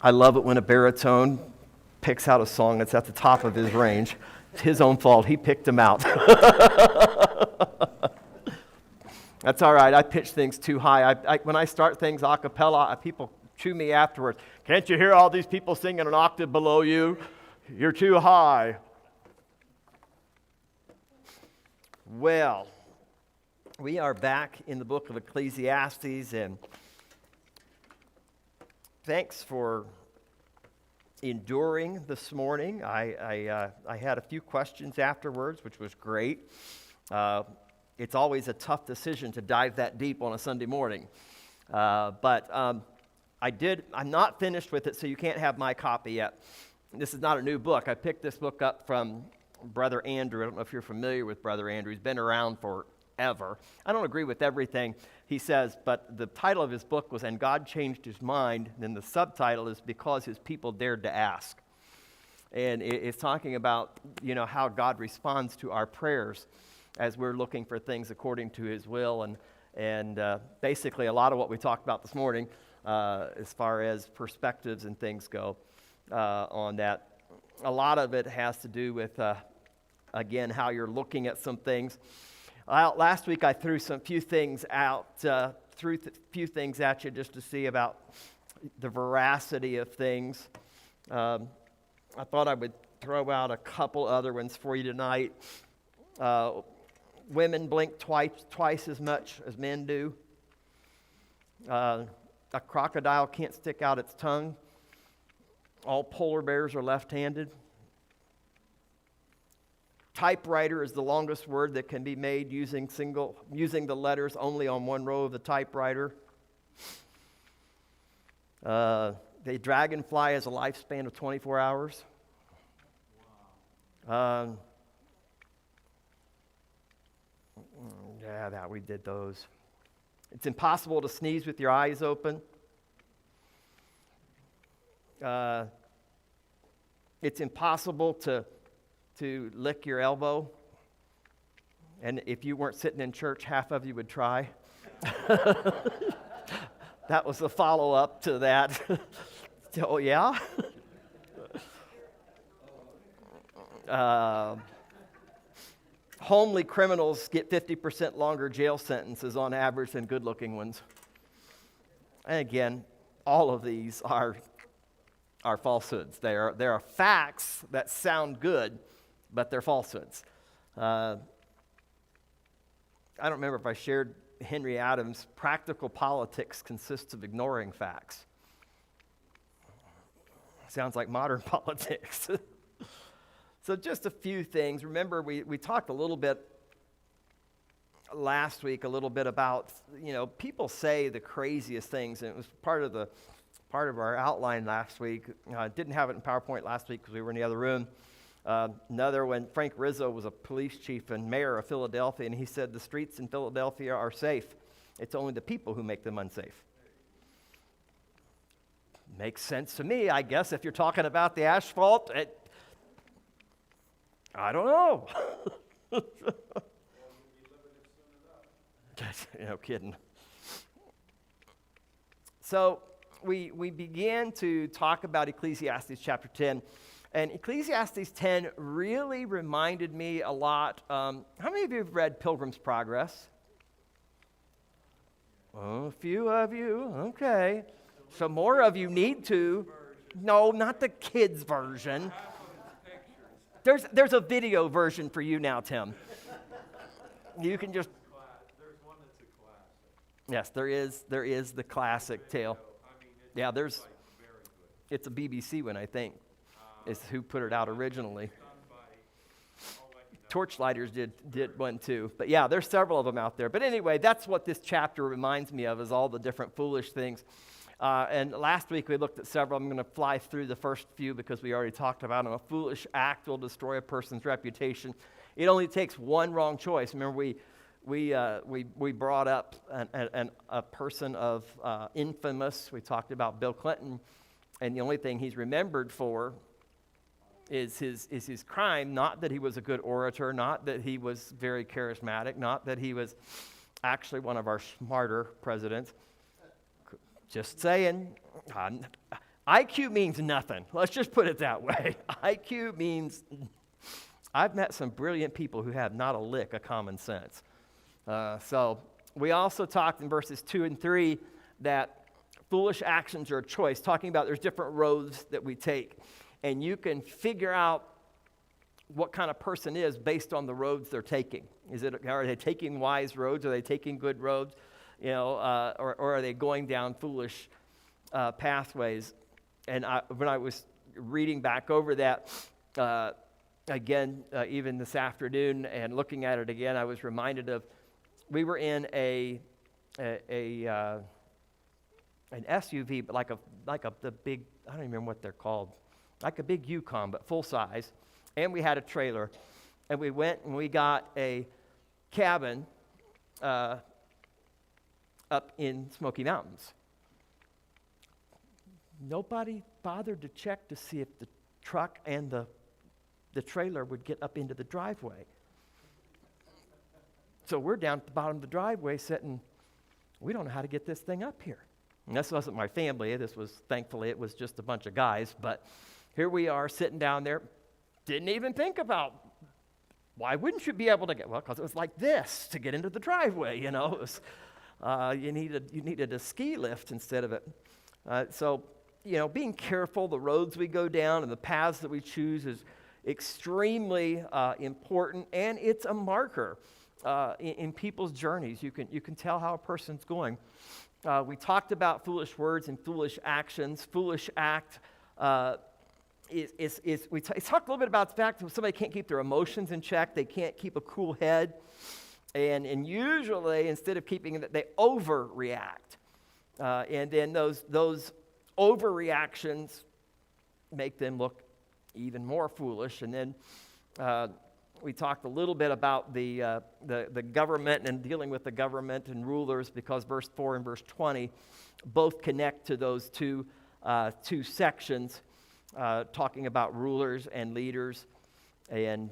I love it when a baritone picks out a song that's at the top of his range. It's his own fault. He picked them out. That's all right. I pitch things too high. When I start things a cappella, people chew me afterwards. Can't you hear all these people singing an octave below you? You're too high. Well, we are back in the book of Ecclesiastes, and thanks for enduring this morning. I had a few questions afterwards, which was great. It's always a tough decision to dive that deep on a Sunday morning. But I'm not finished with it, so you can't have my copy yet. This is not a new book. I picked this book up from Brother Andrew. I don't know if you're familiar with Brother Andrew. He's been around forever. I don't agree with everything he says, but the title of his book was "And God Changed His Mind." Then the subtitle is "Because His People Dared to Ask." And it's talking about, how God responds to our prayers as we're looking for things according to His will, and basically a lot of what we talked about this morning as far as perspectives and things go on that. A lot of it has to do with, again, how you're looking at some things. Last week I threw few things at you just to see about the veracity of things. I thought I would throw out a couple other ones for you tonight. Women blink twice as much as men do. A crocodile can't stick out its tongue. All polar bears are left-handed. Typewriter is the longest word that can be made using the letters only on one row of the typewriter. The dragonfly has a lifespan of 24 hours. We did those. It's impossible to sneeze with your eyes open. It's impossible to lick your elbow. And if you weren't sitting in church, half of you would try. That was the follow-up to that. Oh, yeah? Homely criminals get 50% longer jail sentences on average than good-looking ones. And again, all of these are falsehoods. There are facts that sound good, but they're falsehoods. I don't remember if I shared Henry Adams' practical politics consists of ignoring facts. Sounds like modern politics. So just a few things. Remember, we talked a little bit last week, about, people say the craziest things, and it was part of our outline last week. Didn't have it in PowerPoint last week because we were in the other room. Another one, Frank Rizzo was a police chief and mayor of Philadelphia, and he said the streets in Philadelphia are safe. It's only the people who make them unsafe. Makes sense to me, I guess, if you're talking about the asphalt. I don't know. No kidding. So we began to talk about Ecclesiastes chapter 10. And Ecclesiastes 10 really reminded me a lot. How many of you have read Pilgrim's Progress? Oh, a few of you. Okay. So more of you need to. No, not the kids' version. There's a video version for you now, Tim. You can just. There's one that's a classic. Yes, there is the classic tale. Yeah, it's a BBC one, I think. Is who put it out originally. Torchlighters did one too. But yeah, there's several of them out there. But anyway, that's what this chapter reminds me of, is all the different foolish things. And last week we looked at several. I'm going to fly through the first few because we already talked about them. A foolish act will destroy a person's reputation. It only takes one wrong choice. Remember, we brought up a person of infamous. We talked about Bill Clinton, and the only thing he's remembered for is his crime. Not that he was a good orator, not that he was very charismatic, not that he was actually one of our smarter presidents. Just saying. IQ means nothing. Let's just put it that way. IQ means, I've met some brilliant people who have not a lick of common sense. So we also talked in verses 2 and 3 that foolish actions are a choice, talking about there's different roads that we take. And you can figure out what kind of person is based on the roads they're taking. Are they taking wise roads? Are they taking good roads? Or are they going down foolish pathways? And when I was reading back over that again, even this afternoon, and looking at it again, I was reminded of we were in an SUV, but the big, I don't even remember what they're called, like a big Yukon, but full size, and we had a trailer, and we went and we got a cabin up in Smoky Mountains. Nobody bothered to check to see if the truck and the trailer would get up into the driveway. So we're down at the bottom of the driveway sitting, we don't know how to get this thing up here. And this wasn't my family. Thankfully, it was just a bunch of guys. But here we are sitting down there. Didn't even think about, why wouldn't you be able to get, well, because it was like this to get into the driveway, It was, you needed a ski lift instead of it. So, being careful, the roads we go down and the paths that we choose is extremely important, and it's a marker in people's journeys. You can tell how a person's going. We talked about foolish words and foolish actions. Foolish act we talked a little bit about the fact that somebody can't keep their emotions in check. They can't keep a cool head, and usually instead of keeping it, they overreact, and then those overreactions make them look even more foolish. And then we talked a little bit about the government and dealing with the government and rulers, because verse 4 and verse 20 both connect to those two sections, talking about rulers and leaders and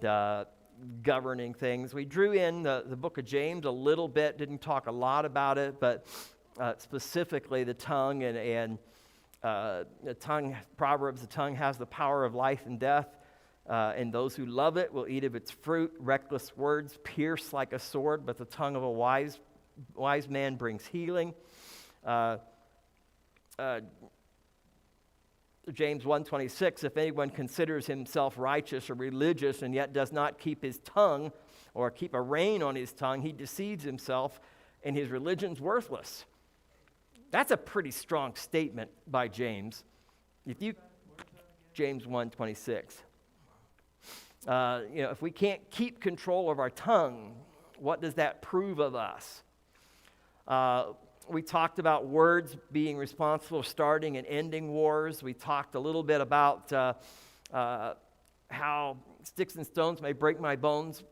governing things. We drew in the book of James a little bit, didn't talk a lot about it, but specifically the tongue and the tongue, Proverbs, the tongue has the power of life and death, and those who love it will eat of its fruit. Reckless words pierce like a sword, but the tongue of a wise man brings healing. James 1:26, if anyone considers himself righteous or religious and yet does not keep his tongue or keep a rein on his tongue, he deceives himself and his religion's worthless. That's a pretty strong statement by James. James 1:26. If we can't keep control of our tongue, what does that prove of us? We talked about words being responsible for starting and ending wars. We talked a little bit about how sticks and stones may break my bones,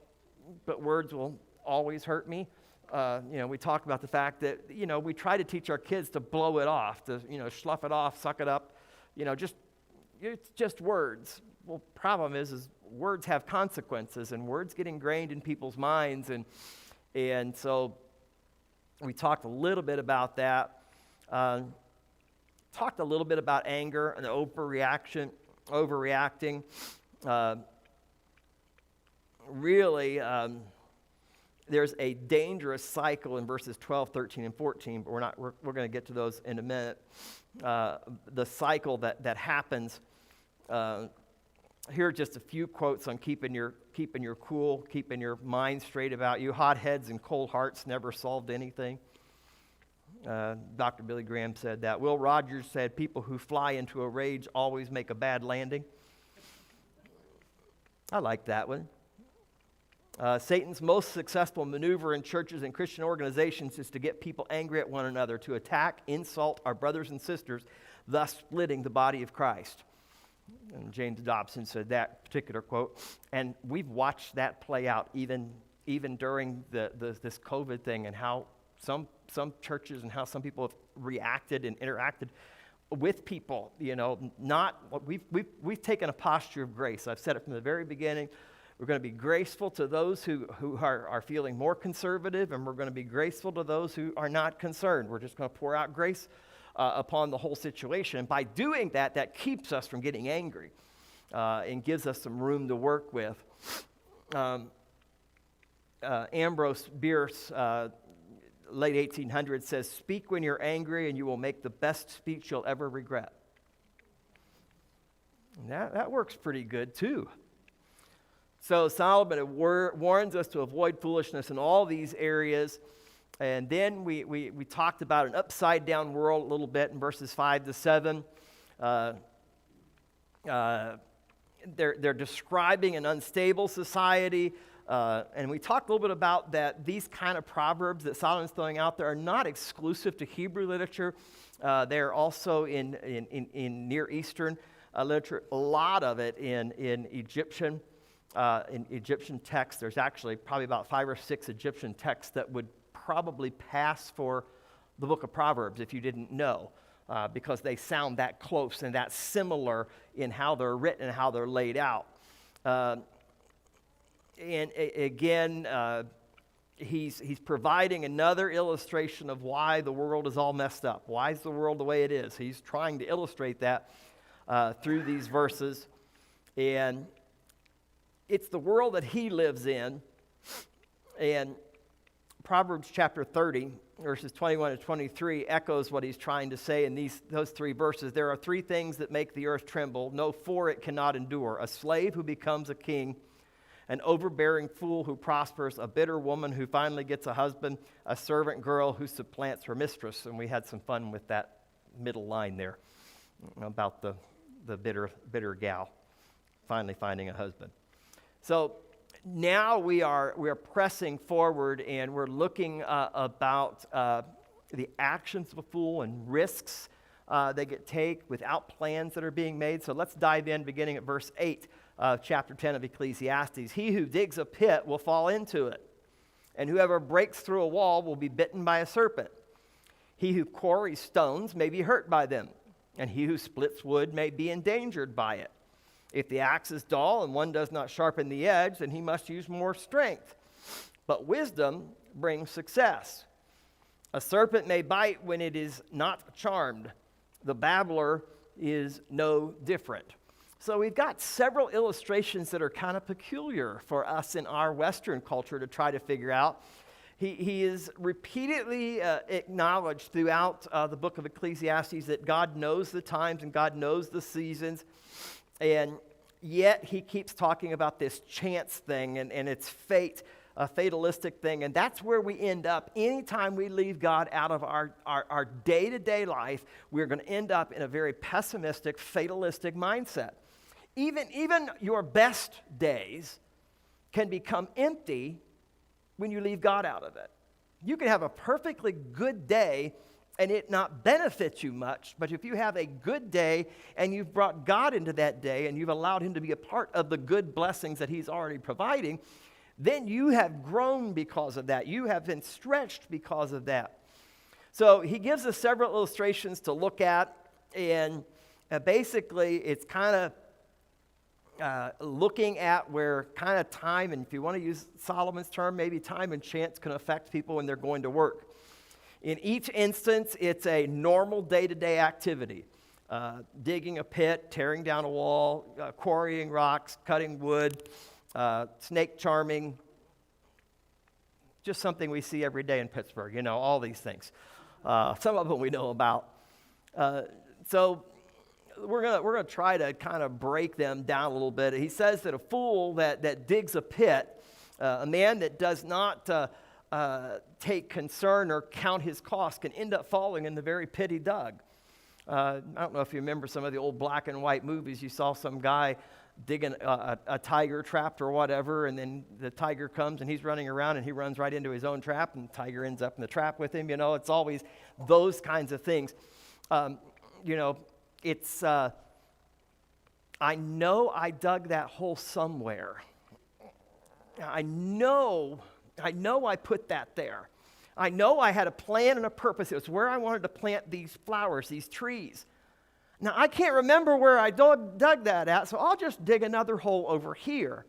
but words will always hurt me. We talked about the fact that, we try to teach our kids to blow it off, to, slough it off, suck it up, it's just words. Well, problem is words have consequences, and words get ingrained in people's minds, and so we talked a little bit about that. Talked a little bit about anger and overreacting. There's a dangerous cycle in verses 12, 13, and 14, but we're going to get to those in a minute. The cycle that happens. Here are just a few quotes on keeping your cool, keeping your mind straight about you. Hot heads and cold hearts never solved anything. Dr. Billy Graham said that. Will Rogers said, people who fly into a rage always make a bad landing. I like that one. Satan's most successful maneuver in churches and Christian organizations is to get people angry at one another, to attack, insult our brothers and sisters, thus splitting the body of Christ. And James Dobson said that particular quote. And we've watched that play out even during this COVID thing, and how some churches and how some people have reacted and interacted with people. We've taken a posture of grace. I've said it from the very beginning. We're going to be graceful to those who are feeling more conservative, and we're going to be graceful to those who are not concerned. We're just going to pour out grace upon the whole situation. And by doing that, that keeps us from getting angry and gives us some room to work with. Ambrose Bierce, late 1800s, says, "Speak when you're angry and you will make the best speech you'll ever regret." And that works pretty good too. So Solomon warns us to avoid foolishness in all these areas. And then we talked about an upside down world a little bit in verses 5 to 7. They're describing an unstable society. And we talked a little bit about that these kind of proverbs that Solomon's throwing out there are not exclusive to Hebrew literature. They're also in Near Eastern literature. A lot of it in Egyptian texts. There's actually probably about 5 or 6 Egyptian texts that would probably pass for the book of Proverbs if you didn't know, because they sound that close and that similar in how they're written and how they're laid out. And again, he's providing another illustration of why the world is all messed up. Why is the world the way it is? He's trying to illustrate that through these verses. And it's the world that he lives in. And Proverbs chapter 30, verses 21 to 23, echoes what he's trying to say in those 3 verses. There are 3 things that make the earth tremble. No 4 it cannot endure. A slave who becomes a king, an overbearing fool who prospers, a bitter woman who finally gets a husband, a servant girl who supplants her mistress. And we had some fun with that middle line there about the bitter gal finally finding a husband. So now we are pressing forward, and we're looking about the actions of a fool and risks they take without plans that are being made. So let's dive in, beginning at verse 8 of chapter 10 of Ecclesiastes. He who digs a pit will fall into it, and whoever breaks through a wall will be bitten by a serpent. He who quarries stones may be hurt by them, and he who splits wood may be endangered by it. If the axe is dull and one does not sharpen the edge, then he must use more strength. But wisdom brings success. A serpent may bite when it is not charmed. The babbler is no different. So we've got several illustrations that are kind of peculiar for us in our Western culture to try to figure out. He is repeatedly acknowledged throughout the book of Ecclesiastes that God knows the times and God knows the seasons. And yet he keeps talking about this chance thing and it's fate, a fatalistic thing. And that's where we end up. Anytime we leave God out of our day-to-day life, we're going to end up in a very pessimistic, fatalistic mindset. Even your best days can become empty when you leave God out of it. You can have a perfectly good day and it not benefits you much, but if you have a good day and you've brought God into that day and you've allowed him to be a part of the good blessings that he's already providing, then you have grown because of that. You have been stretched because of that. So he gives us several illustrations to look at, and basically it's kind of looking at where kind of time, and if you want to use Solomon's term, maybe time and chance can affect people when they're going to work. In each instance, it's a normal day-to-day activity. Digging a pit, tearing down a wall, quarrying rocks, cutting wood, snake charming. Just something we see every day in Pittsburgh, all these things. Some of them we know about. So we're gonna try to kind of break them down a little bit. He says that a fool that digs a pit, a man that does not take concern or count his costs can end up falling in the very pit he dug. I don't know if you remember some of the old black and white movies. You saw some guy digging a tiger trap or whatever, and then the tiger comes and he's running around and he runs right into his own trap, and the tiger ends up in the trap with him. It's always those kinds of things. It's I know I dug that hole somewhere. I know I put that there. I know I had a plan and a purpose. It was where I wanted to plant these flowers, these trees. Now, I can't remember where I dug that at, so I'll just dig another hole over here.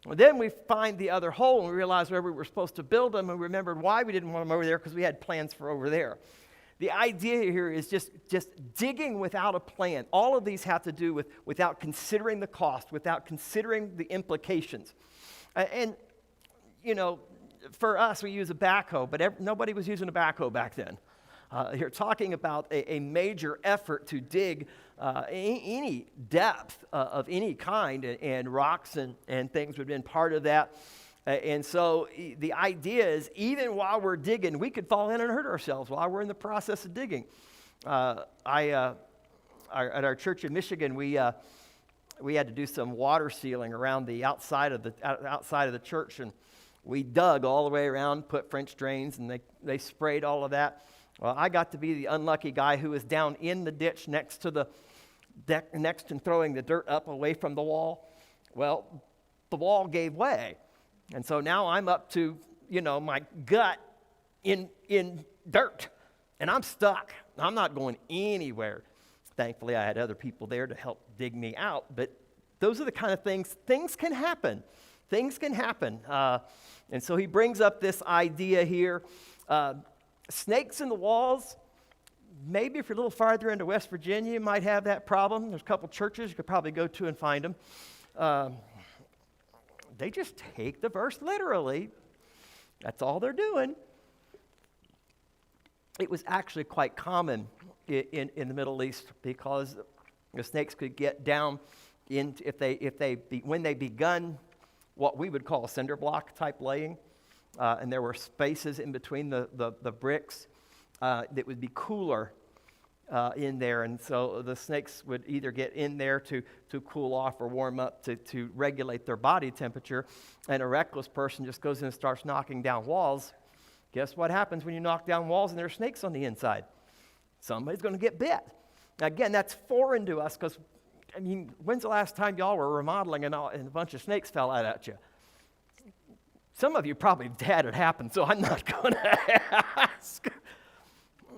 Well, then we find the other hole, and we realize where we were supposed to build them, and we remembered why we didn't want them over there, because we had plans for over there. The idea here is just digging without a plan. All of these have to do with without considering the cost, without considering the implications. And, you know, for us, we use a backhoe, but nobody was using a backhoe back then. You're talking about a major effort to dig any depth of any kind, and rocks and things would have been part of that. And so the idea is, even while we're digging, we could fall in and hurt ourselves while we're in the process of digging. At our church in Michigan, we had to do some water sealing around the outside of the church, and we dug all the way around, put French drains, and they sprayed all of that. Well, I got to be the unlucky guy who was down in the ditch next to the deck, next and throwing the dirt up away from the wall. Well, the wall gave way. And so now I'm up to, my gut in dirt, and I'm stuck. I'm not going anywhere. Thankfully, I had other people there to help dig me out, but those are the kind of things can happen. Things can happen. And so he brings up this idea here. Snakes in the walls, maybe if you're a little farther into West Virginia, you might have that problem. There's a couple churches you could probably go to and find them. They just take the verse literally. That's all they're doing. It was actually quite common in the Middle East, because the snakes could get down when they begun what we would call a cinder block type laying, and there were spaces in between the bricks that would be cooler in there, and so the snakes would either get in there to cool off or warm up to regulate their body temperature. And a reckless person just goes in and starts knocking down walls. Guess what happens when you knock down walls and there are snakes on the inside? Somebody's going to get bit. Now, again, that's foreign to us, because, when's the last time y'all were remodeling and a bunch of snakes fell out at you? Some of you probably had it happen, so I'm not going to ask.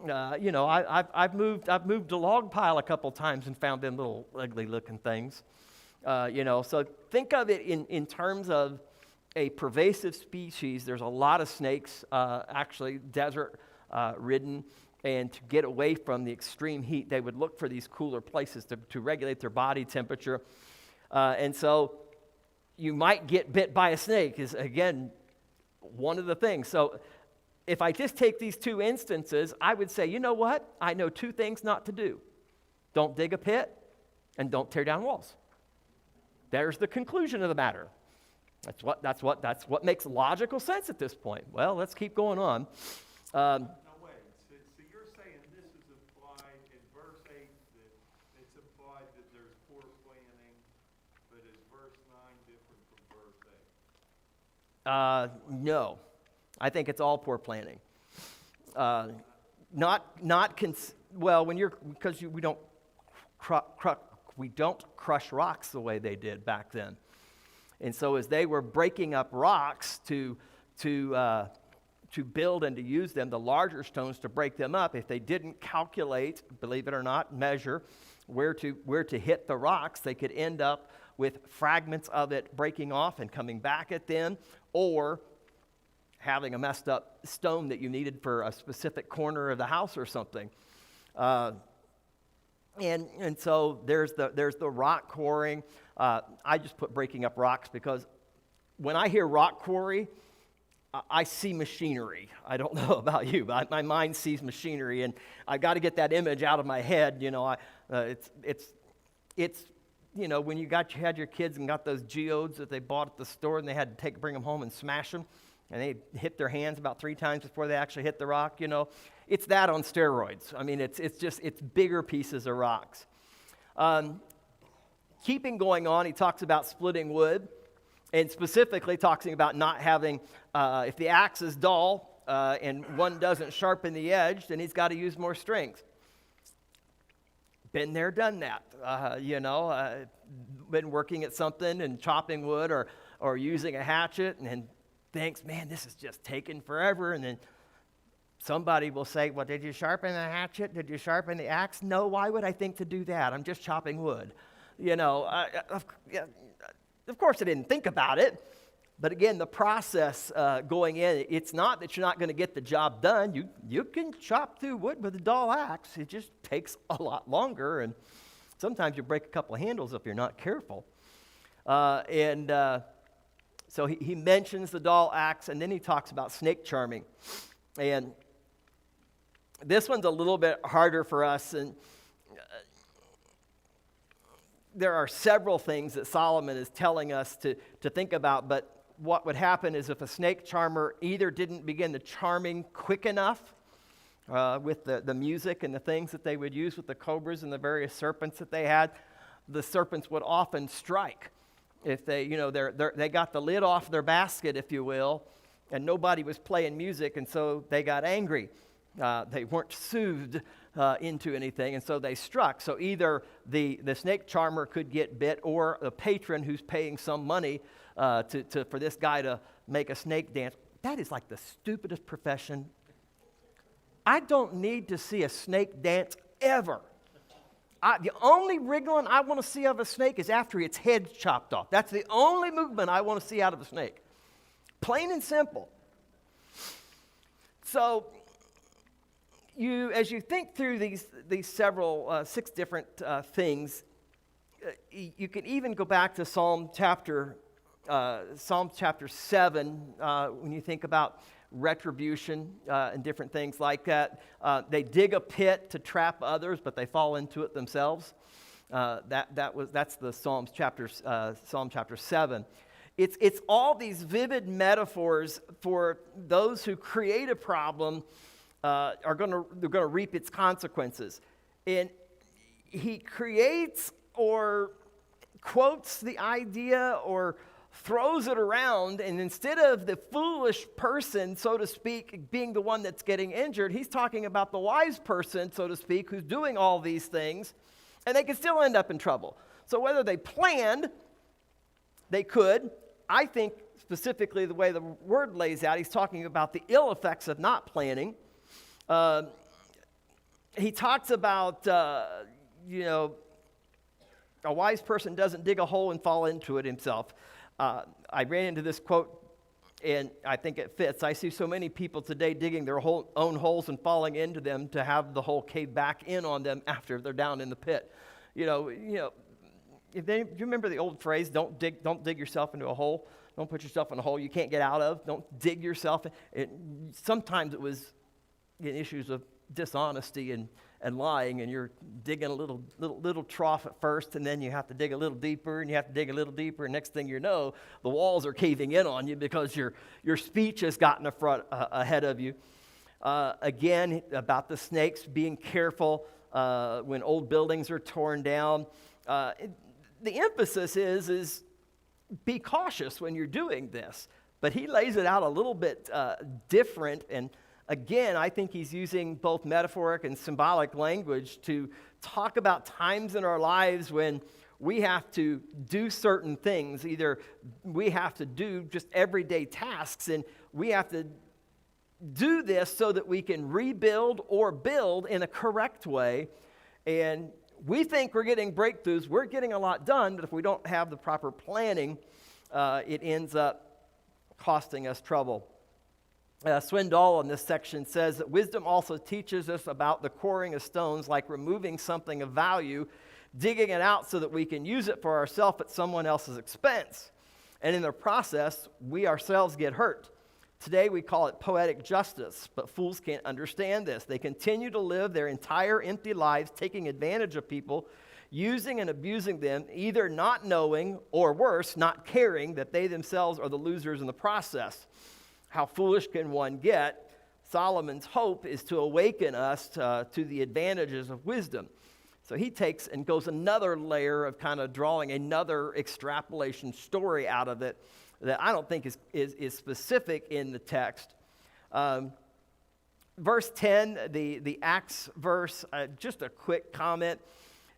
I've moved a log pile a couple times and found them little ugly-looking things. So think of it in terms of a pervasive species. There's a lot of snakes, actually desert-ridden, and to get away from the extreme heat, they would look for these cooler places to regulate their body temperature. And so you might get bit by a snake is, again, one of the things. So if I just take these two instances, I would say, you know what? I know two things not to do. Don't dig a pit, and don't tear down walls. There's the conclusion of the matter. That's what makes logical sense at this point. Well, let's keep going on. No, wait. So you're saying this is implied in verse 8, that it's implied that there's poor planning, but is verse 9 different from verse 8? No. I think it's all poor planning. We don't crush rocks the way they did back then. And so as they were breaking up rocks to build and to use them, the larger stones to break them up, if they didn't calculate, believe it or not, measure where to hit the rocks, they could end up with fragments of it breaking off and coming back at them, or having a messed up stone that you needed for a specific corner of the house or something. And so there's the rock quarrying. I just put breaking up rocks because when I hear rock quarry, I see machinery. I don't know about you, but my mind sees machinery, and I've got to get that image out of my head. It's when you had your kids and got those geodes that they bought at the store, and they had to bring them home and smash them, and they hit their hands about 3 times before they actually hit the rock. It's that on steroids. It's bigger pieces of rocks. Keeping going on, he talks about splitting wood, and specifically talking about not having, if the axe is dull and one doesn't sharpen the edge, then he's got to use more strength. Been there, done that. Been working at something and chopping wood or using a hatchet, and thinks, man, this is just taking forever. And then somebody will say, well, did you sharpen the hatchet? Did you sharpen the axe? No, why would I think to do that? I'm just chopping wood. Of course I didn't think about it, But again, the process going in, it's not that you're not going to get the job done. You can chop through wood with a dull axe. It just takes a lot longer, and sometimes you break a couple of handles if you're not careful. So he mentions the dull axe, and then he talks about snake charming. And this one's a little bit harder for us, and there are several things that Solomon is telling us to think about, but what would happen is if a snake charmer either didn't begin the charming quick enough with the music and the things that they would use with the cobras and the various serpents that they had, the serpents would often strike. If they, they got the lid off their basket, if you will, and nobody was playing music, and so they got angry. They weren't soothed into anything, and so they struck. So either the snake charmer could get bit, or a patron who's paying some money for this guy to make a snake dance. That is like the stupidest profession. I don't need to see a snake dance ever. The only wriggling I want to see of a snake is after its head's chopped off. That's the only movement I want to see out of a snake. Plain and simple. So, as you think through these several 6 different things, you can even go back to Psalm chapter 7 when you think about retribution and different things like that. They dig a pit to trap others, but they fall into it themselves. That's the Psalm chapter 7. It's all these vivid metaphors for those who create a problem they're going to reap its consequences. And he creates or quotes the idea or throws it around, and instead of the foolish person, so to speak, being the one that's getting injured, he's talking about the wise person, so to speak, who's doing all these things, and they can still end up in trouble. So whether they planned, they could. I think specifically the way the word lays out, he's talking about the ill effects of not planning. He talks about, a wise person doesn't dig a hole and fall into it himself. I ran into this quote, and I think it fits. I see so many people today digging their own holes and falling into them to have the hole cave back in on them after they're down in the pit. Do you remember the old phrase, don't dig yourself into a hole? Don't put yourself in a hole you can't get out of. Don't dig yourself. Sometimes it was issues of dishonesty and lying, and you're digging a little trough at first, and then you have to dig a little deeper, and you have to dig a little deeper, and next thing you know, the walls are caving in on you because your speech has gotten ahead of you. Again, about the snakes, being careful when old buildings are torn down. The emphasis is be cautious when you're doing this, but he lays it out a little bit different. And again, I think he's using both metaphoric and symbolic language to talk about times in our lives when we have to do certain things. Either we have to do just everyday tasks, and we have to do this so that we can rebuild or build in a correct way. And we think we're getting breakthroughs. We're getting a lot done, but if we don't have the proper planning, it ends up costing us trouble. Swindoll in this section says that wisdom also teaches us about the quarrying of stones, like removing something of value, digging it out so that we can use it for ourselves at someone else's expense. And in the process, we ourselves get hurt. Today we call it poetic justice, but fools can't understand this. They continue to live their entire empty lives taking advantage of people, using and abusing them, either not knowing or worse, not caring that they themselves are the losers in the process. How foolish can one get? Solomon's hope is to awaken us to the advantages of wisdom. So he takes and goes another layer of kind of drawing another extrapolation story out of it that I don't think is specific in the text. Verse 10, the Acts verse, just a quick comment.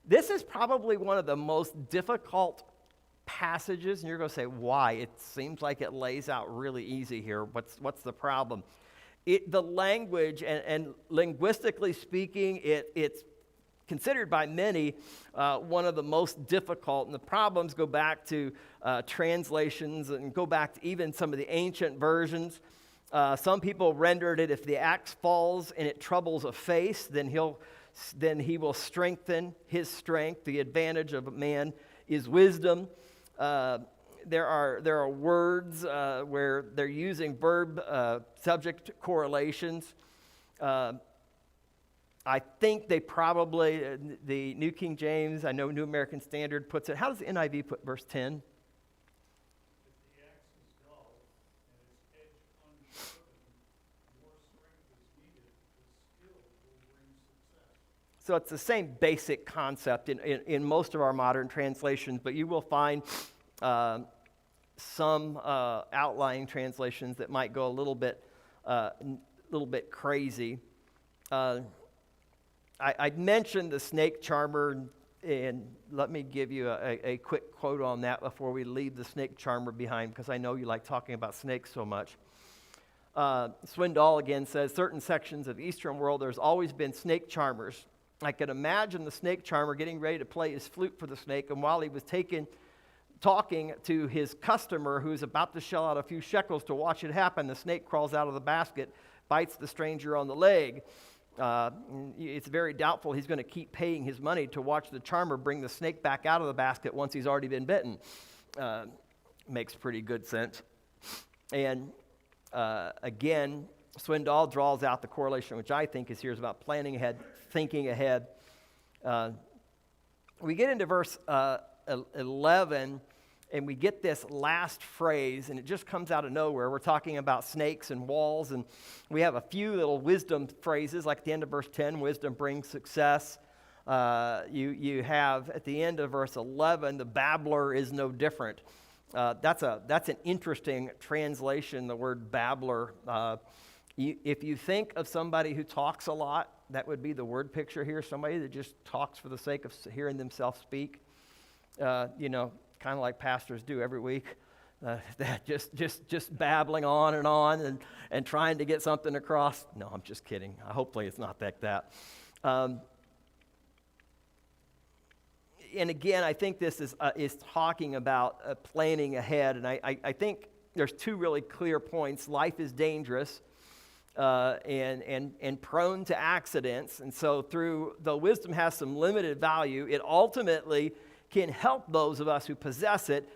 This is probably one of the most difficult passages, and you're going to say, why? It seems like it lays out really easy here. What's the the language, and linguistically speaking, it's considered by many one of the most difficult. And the problems go back to translations and go back to even some of the ancient versions. Some people rendered it, if the axe falls and it troubles a face, then he will strengthen his strength. The advantage of a man is wisdom. There are words where they're using verb subject correlations. I think they probably, the New King James, I know New American Standard puts it, how does the NIV put verse 10? If the axe is dull and its edge unsharpened, more strength is needed, but skill will bring success. So it's the same basic concept in most of our modern translations, but you will find some outlying translations that might go a little bit crazy. I mentioned the snake charmer, and let me give you a quick quote on that before we leave the snake charmer behind, because I know you like talking about snakes so much. Swindoll again says, certain sections of Eastern world, there's always been snake charmers. I could imagine the snake charmer getting ready to play his flute for the snake, and while he was talking to his customer who's about to shell out a few shekels to watch it happen, the snake crawls out of the basket, bites the stranger on the leg. It's very doubtful he's going to keep paying his money to watch the charmer bring the snake back out of the basket once he's already been bitten. Makes pretty good sense. And again, Swindoll draws out the correlation, which I think is here, is about planning ahead, thinking ahead. We get into verse 11, and we get this last phrase, and it just comes out of nowhere. We're talking about snakes and walls, and we have a few little wisdom phrases, like at the end of verse 10, wisdom brings success. You have at the end of verse 11, the babbler is no different. That's an interesting translation, the word babbler. If you think of somebody who talks a lot, that would be the word picture here, somebody that just talks for the sake of hearing themselves speak. Kind of like pastors do every week, that just babbling on and trying to get something across. No, I'm just kidding. Hopefully it's not like that. And again, I think this is talking about planning ahead, and I think there's two really clear points. Life is dangerous and prone to accidents, and so though wisdom has some limited value, it ultimately can help those of us who possess it.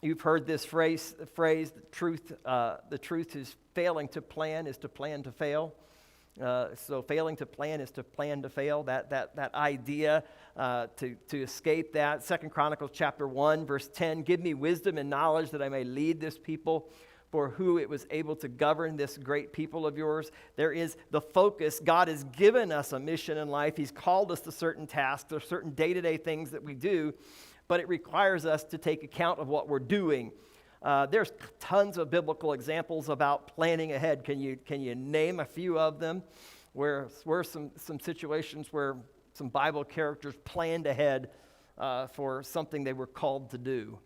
You've heard this phrase, the truth is failing to plan is to plan to fail. So failing to plan is to plan to fail. That idea, to escape that. 2 Chronicles chapter 1, verse 10, give me wisdom and knowledge that I may lead this people, for who it was able to govern this great people of yours. There is the focus. God has given us a mission in life. He's called us to certain tasks. There are certain day-to-day things that we do, but it requires us to take account of what we're doing. There's tons of biblical examples about planning ahead. Can you name a few of them where some situations where some Bible characters planned ahead for something they were called to do?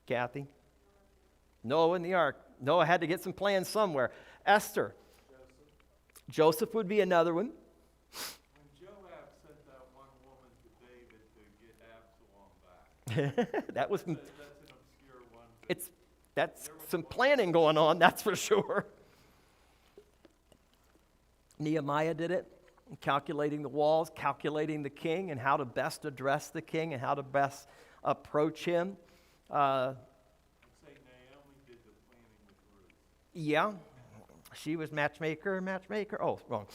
Kathy? Noah in the ark. Noah had to get some plans somewhere. Esther. Joseph would be another one. When Joab sent that one woman to David to get Absalom back. That was. That's an obscure one. That's some planning going on, that's for sure. Nehemiah did it, calculating the walls, calculating the king, and how to best address the king and how to best approach him. Yeah, she was matchmaker. Oh, wrong.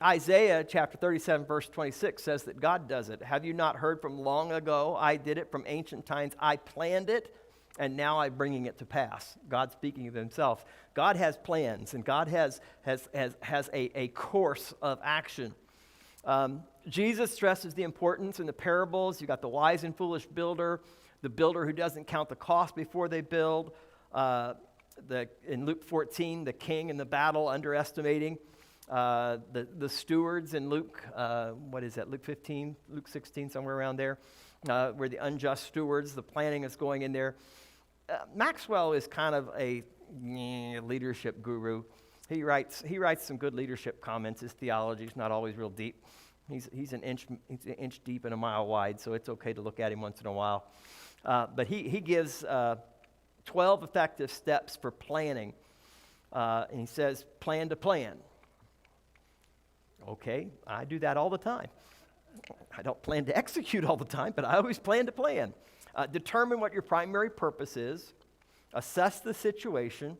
Isaiah chapter 37, verse 26 says that God does it. Have you not heard from long ago? I did it from ancient times. I planned it, and now I'm bringing it to pass. God speaking of himself. God has plans, and God has a course of action. Jesus stresses the importance in the parables. You got the wise and foolish builder, the builder who doesn't count the cost before they build. In Luke 14, the king in the battle underestimating. The stewards in Luke, Luke 15, Luke 16, somewhere around there, where the unjust stewards, the planning is going in there. Maxwell is kind of a leadership guru. He writes some good leadership comments. His theology is not always real deep. He's an inch deep and a mile wide, so it's okay to look at him once in a while. But he gives 12 effective steps for planning. And he says, plan to plan. Okay, I do that all the time. I don't plan to execute all the time, but I always plan to plan. Determine what your primary purpose is. Assess the situation.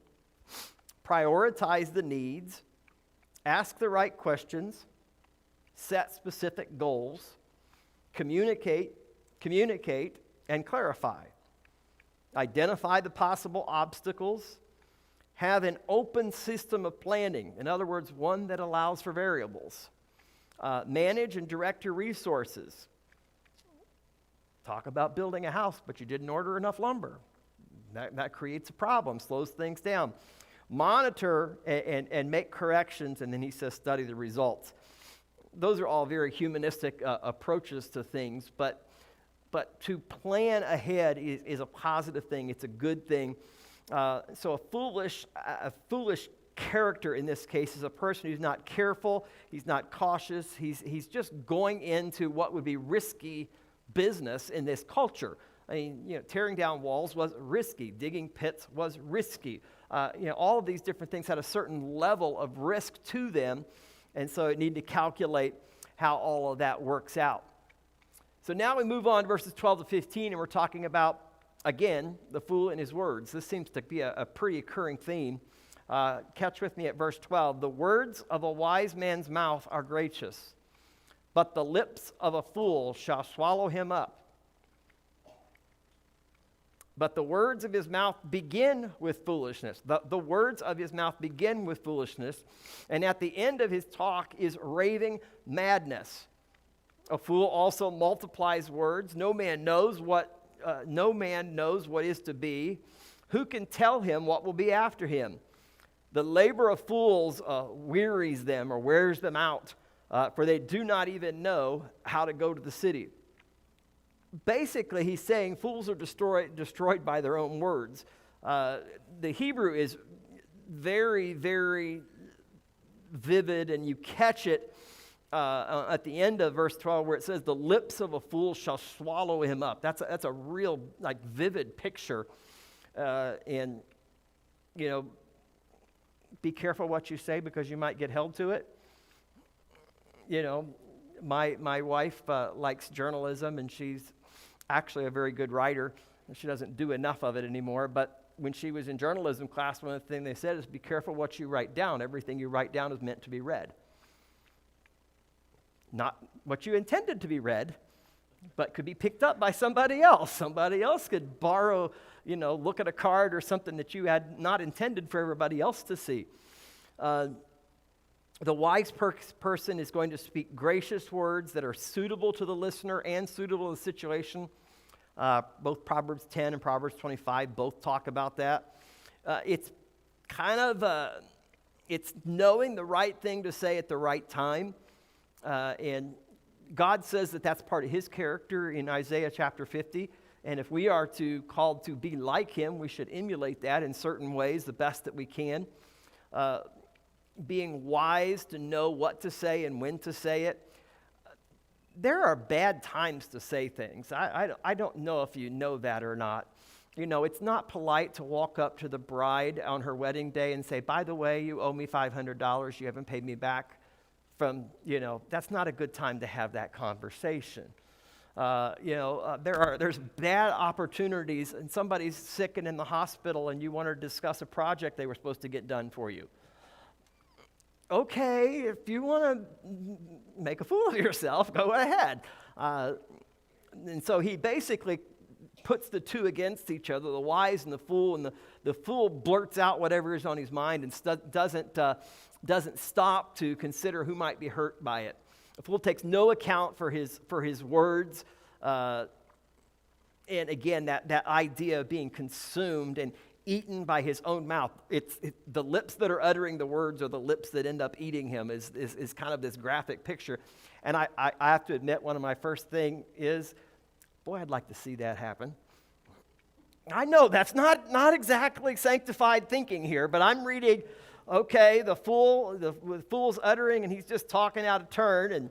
Prioritize the needs. Ask the right questions. Set specific goals. Communicate, and clarify. Identify the possible obstacles. Have an open system of planning. In other words, one that allows for variables. Manage and direct your resources. Talk about building a house, but you didn't order enough lumber. That creates a problem, slows things down. Monitor and make corrections, and then he says study the results. Those are all very humanistic approaches to things, but to plan ahead is a positive thing. It's a good thing. So a foolish character in this case is a person who's not careful, he's not cautious, he's just going into what would be risky business in this culture. I mean, tearing down walls was risky, digging pits was risky. All of these different things had a certain level of risk to them, and so you need to calculate how all of that works out. So now we move on to verses 12 to 15, and we're talking about, again, the fool and his words. This seems to be a pretty occurring theme. Catch with me at verse 12. The words of a wise man's mouth are gracious, but the lips of a fool shall swallow him up. But the words of his mouth begin with foolishness. The words of his mouth begin with foolishness, and at the end of his talk is raving madness. A fool also multiplies words. No man knows what is to be. Who can tell him what will be after him? The labor of fools wearies them or wears them out, for they do not even know how to go to the city. Basically, he's saying fools are destroyed by their own words. The Hebrew is very, very vivid, and you catch it at the end of verse 12 where it says, the lips of a fool shall swallow him up. That's a real vivid picture. And, be careful what you say because you might get held to it. My wife likes journalism, and she's actually a very good writer. She doesn't do enough of it anymore, but when she was in journalism class, one of the things they said is be careful what you write down. Everything you write down is meant to be read. Not what you intended to be read, but could be picked up by somebody else. Somebody else could borrow, look at a card or something that you had not intended for everybody else to see. The wise person is going to speak gracious words that are suitable to the listener and suitable to the situation. Both Proverbs 10 and Proverbs 25 both talk about that. It's kind of, it's knowing the right thing to say at the right time. And God says that that's part of his character in Isaiah chapter 50. And if we are called to be like him, we should emulate that in certain ways the best that we can. Being wise to know what to say and when to say it. There are bad times to say things. I don't know if you know that or not. It's not polite to walk up to the bride on her wedding day and say, by the way, you owe me $500. You haven't paid me back. That's not a good time to have that conversation. There's bad opportunities, and somebody's sick and in the hospital, and you want to discuss a project they were supposed to get done for you. Okay, if you want to make a fool of yourself, go ahead. And so he basically puts the two against each other, the wise and the fool, and the fool blurts out whatever is on his mind and doesn't stop to consider who might be hurt by it. The fool takes no account for his words, and again, that idea of being consumed and eaten by his own mouth. The lips that are uttering the words are the lips that end up eating him is kind of this graphic picture. And I have to admit, one of my first thing is, boy, I'd like to see that happen. I know that's not exactly sanctified thinking here, but I'm reading okay, the fool's uttering, and he's just talking out of turn,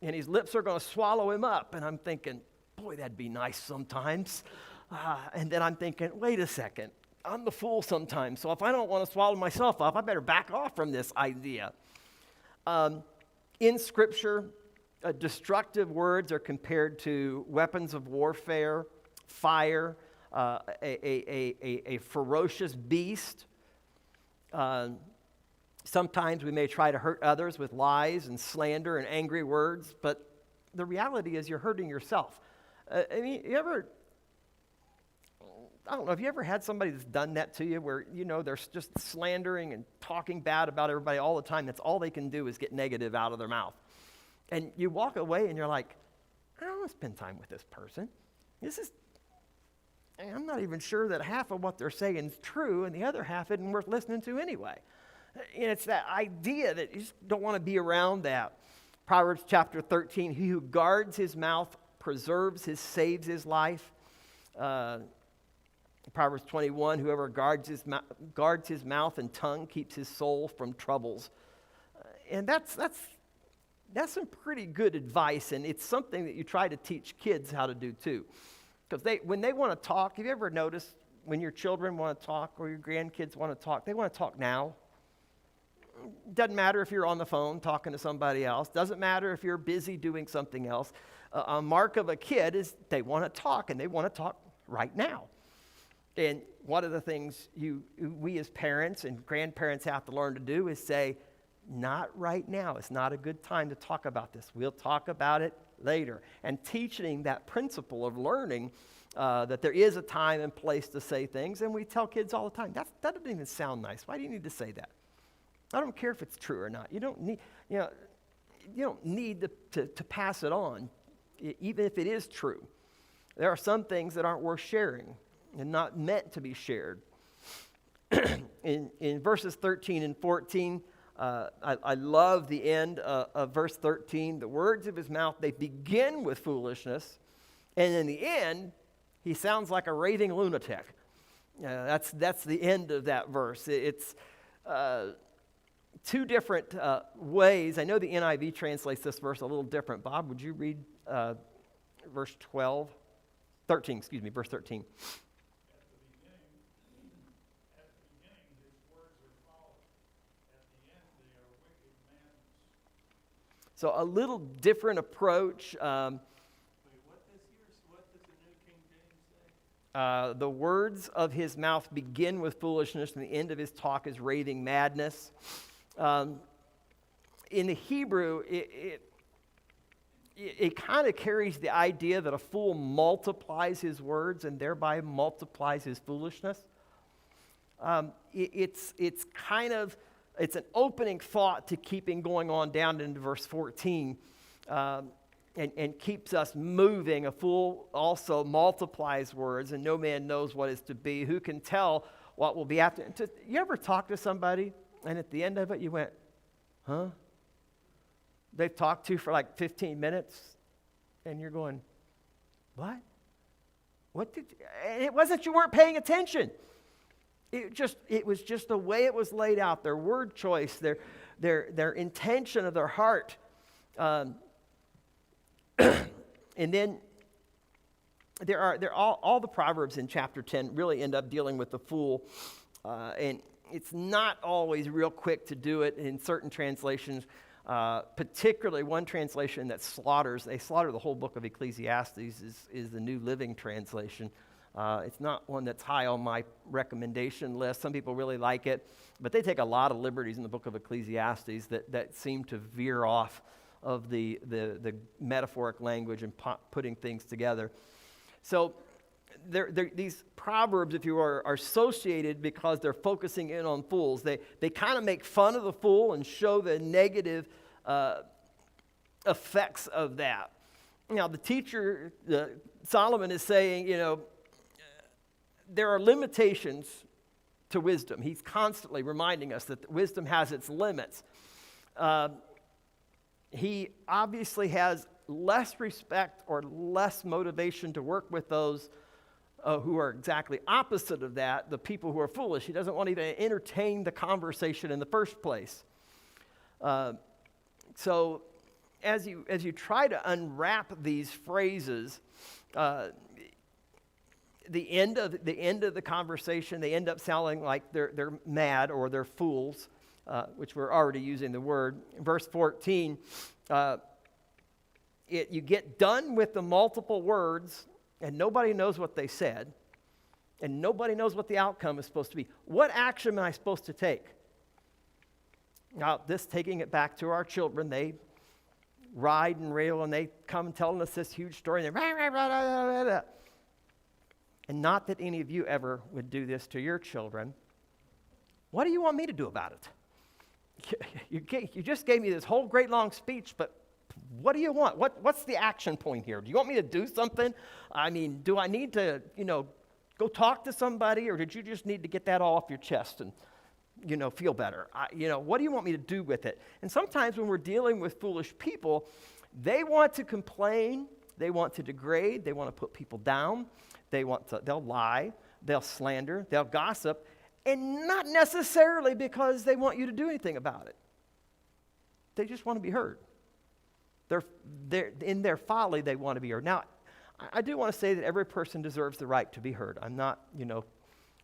and his lips are going to swallow him up. And I'm thinking, boy, that'd be nice sometimes. And then I'm thinking, wait a second, I'm the fool sometimes, so if I don't want to swallow myself up, I better back off from this idea. In Scripture, destructive words are compared to weapons of warfare, fire, a ferocious beast. Sometimes we may try to hurt others with lies and slander and angry words, but the reality is you're hurting yourself. I mean, I don't know, have you ever had somebody that's done that to you where, they're just slandering and talking bad about everybody all the time? That's all they can do is get negative out of their mouth. And you walk away and you're like, I don't want to spend time with this person. I'm not even sure that half of what they're saying is true, and the other half isn't worth listening to anyway. And it's that idea that you just don't want to be around that. Proverbs chapter 13, he who guards his mouth saves his life. Proverbs 21, whoever guards his mouth and tongue keeps his soul from troubles. And that's some pretty good advice, and it's something that you try to teach kids how to do too. Because when they want to talk, have you ever noticed when your children want to talk or your grandkids want to talk, they want to talk now? Doesn't matter if you're on the phone talking to somebody else. Doesn't matter if you're busy doing something else. A mark of a kid is they want to talk, and they want to talk right now. And one of the things we as parents and grandparents have to learn to do is say, not right now. It's not a good time to talk about this. We'll talk about it later. And teaching that principle of learning that there is a time and place to say things. And we tell kids all the time, that doesn't even sound nice. Why do you need to say that? I don't care if it's true or not. You don't need to pass it on, even if it is true. There are some things that aren't worth sharing and not meant to be shared. In verses 13 and 14, I love the end of verse 13. The words of his mouth, they begin with foolishness, and in the end, he sounds like a raving lunatic. That's the end of that verse. It's two different ways. I know the NIV translates this verse a little different. Bob, would you read verse 13, verse 13. At the beginning, his words are folly. At the end, they are wicked madness. So a little different approach. Wait, what does the New King James say? The words of his mouth begin with foolishness, and the end of his talk is raving madness. In the Hebrew, it kind of carries the idea that a fool multiplies his words and thereby multiplies his foolishness. It's an opening thought to keeping going on down into verse 14 and keeps us moving. A fool also multiplies words, and no man knows what is to be. Who can tell what will be after? You ever talk to somebody and at the end of it you went, huh? They've talked to you for like 15 minutes, and you're going, what? And it wasn't you weren't paying attention. It was just the way it was laid out, their word choice, their intention of their heart. And then there are all the Proverbs in chapter 10 really end up dealing with the fool, and it's not always real quick to do it in certain translations. Particularly one translation that they slaughter the whole book of Ecclesiastes is the New Living Translation. It's not one that's high on my recommendation list. Some people really like it, but they take a lot of liberties in the book of Ecclesiastes that seem to veer off of the metaphoric language and putting things together. So these proverbs, if you are associated because they're focusing in on fools. They kind of make fun of the fool and show the negative effects of that. Now, the teacher, Solomon, is saying, there are limitations to wisdom. He's constantly reminding us that wisdom has its limits. He obviously has less respect or less motivation to work with those who are exactly opposite of that, the people who are foolish. He doesn't want to even entertain the conversation in the first place. So as you try to unwrap these phrases, the end of the conversation, they end up sounding like they're mad or they're fools, which we're already using the word. In verse 14, you get done with the multiple words, and nobody knows what they said, and nobody knows what the outcome is supposed to be. What action am I supposed to take? Now, this taking it back to our children, they ride and rail, and they come telling us this huge story, and they're rah, rah, rah, rah, rah, rah. And not that any of you ever would do this to your children. What do you want me to do about it? You just gave me this whole great long speech, but what do you want? What's the action point here? Do you want me to do something? I mean, do I need to, go talk to somebody, or did you just need to get that all off your chest and, feel better? What do you want me to do with it? And sometimes when we're dealing with foolish people, they want to complain, they want to degrade, they want to put people down, they'll lie, they'll slander, they'll gossip, and not necessarily because they want you to do anything about it. They just want to be heard. They're in their folly, they want to be heard. Now, I do want to say that every person deserves the right to be heard. I'm not,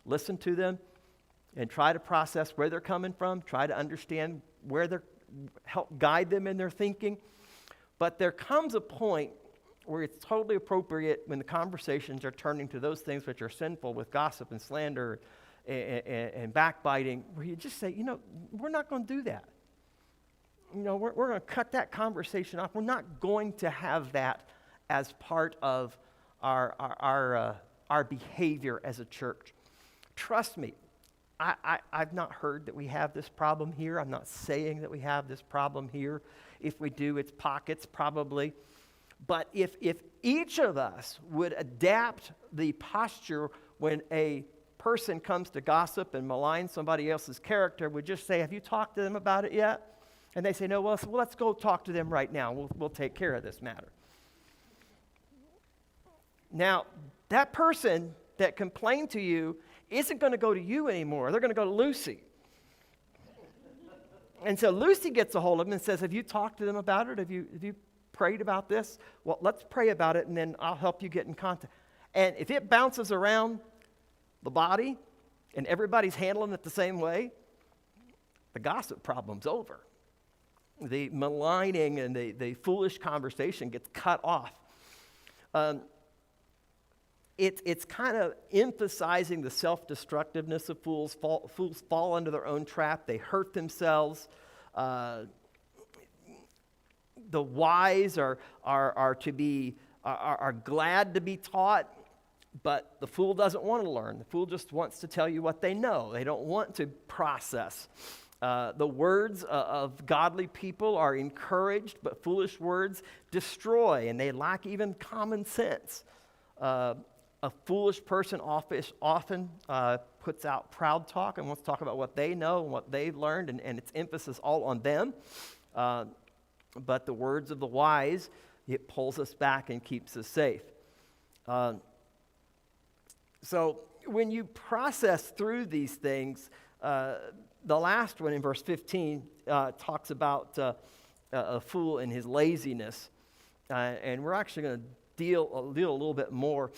listen to them and try to process where they're coming from, try to understand help guide them in their thinking. But there comes a point where it's totally appropriate when the conversations are turning to those things which are sinful with gossip and slander and backbiting, where you just say, we're not going to do that. We're going to cut that conversation off. We're not going to have that as part of our behavior as a church. Trust me, I've not heard that we have this problem here. I'm not saying that we have this problem here. If we do, it's pockets probably. But if each of us would adapt the posture when a person comes to gossip and malign somebody else's character, would just say, have you talked to them about it yet? And they say, no, well, let's go talk to them right now. We'll take care of this matter. Now, that person that complained to you isn't going to go to you anymore. They're going to go to Lucy. And so Lucy gets a hold of them and says, have you talked to them about it? Have you prayed about this? Well, let's pray about it, and then I'll help you get in contact. And if it bounces around the body and everybody's handling it the same way, the gossip problem's over. The maligning and the foolish conversation gets cut off. It's kind of emphasizing the self-destructiveness of fools. Fools fall into their own trap. They hurt themselves. The wise are glad to be taught, but the fool doesn't want to learn. The fool just wants to tell you what they know. They don't want to process. The words of godly people are encouraged, but foolish words destroy, and they lack even common sense. A foolish person often puts out proud talk and wants to talk about what they know and what they've learned, and its emphasis all on them. But the words of the wise, it pulls us back and keeps us safe. So when you process through these things, the last one in verse 15 talks about a fool and his laziness. And we're actually going to deal a little bit more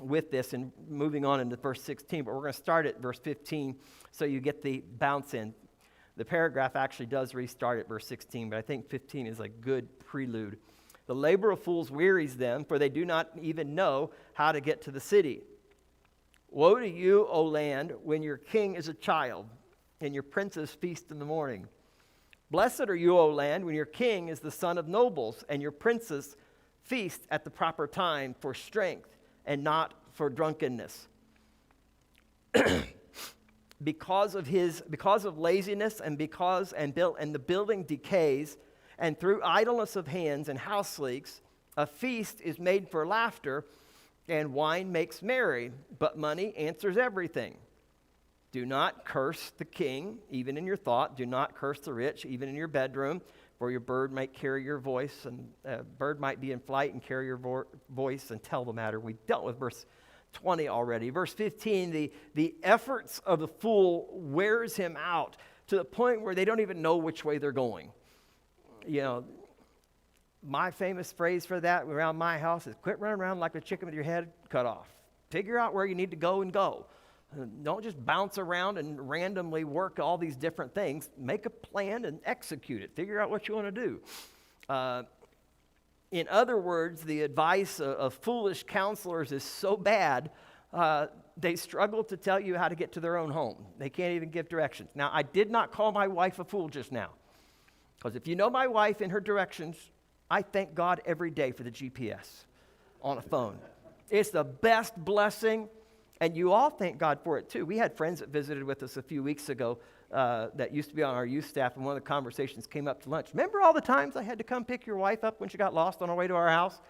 with this and moving on into verse 16. But we're going to start at verse 15 so you get the bounce in. The paragraph actually does restart at verse 16, but I think 15 is a good prelude. The labor of fools wearies them, for they do not even know how to get to the city. Woe to you, O land, when your king is a child, and your princes feast in the morning. Blessed are you, O land, when your king is the son of nobles, and your princes feast at the proper time for strength and not for drunkenness. Because of laziness and the building decays, and through idleness of hands and house leaks, a feast is made for laughter, and wine makes merry, but money answers everything. Do not curse the king, even in your thought. Do not curse the rich, even in your bedroom, for your bird might carry your voice, and a bird might be in flight and carry your voice and tell the matter. We dealt with verse 20 already. Verse 15, the efforts of the fool wears him out to the point where they don't even know which way they're going. You know, my famous phrase for that around my house is quit running around like a chicken with your head cut off. Figure out where you need to go and go. Don't just bounce around and randomly work all these different things. Make a plan and execute it. Figure out what you want to do. In other words, the advice of foolish counselors is so bad, they struggle to tell you how to get to their own home. They can't even give directions. Now, I did not call my wife a fool just now, because if you know my wife and her directions, I thank God every day for the GPS on a phone. It's the best blessing. And you all thank God for it, too. We had friends that visited with us a few weeks ago that used to be on our youth staff, and one of the conversations came up to lunch. Remember all the times I had to come pick your wife up when she got lost on her way to our house?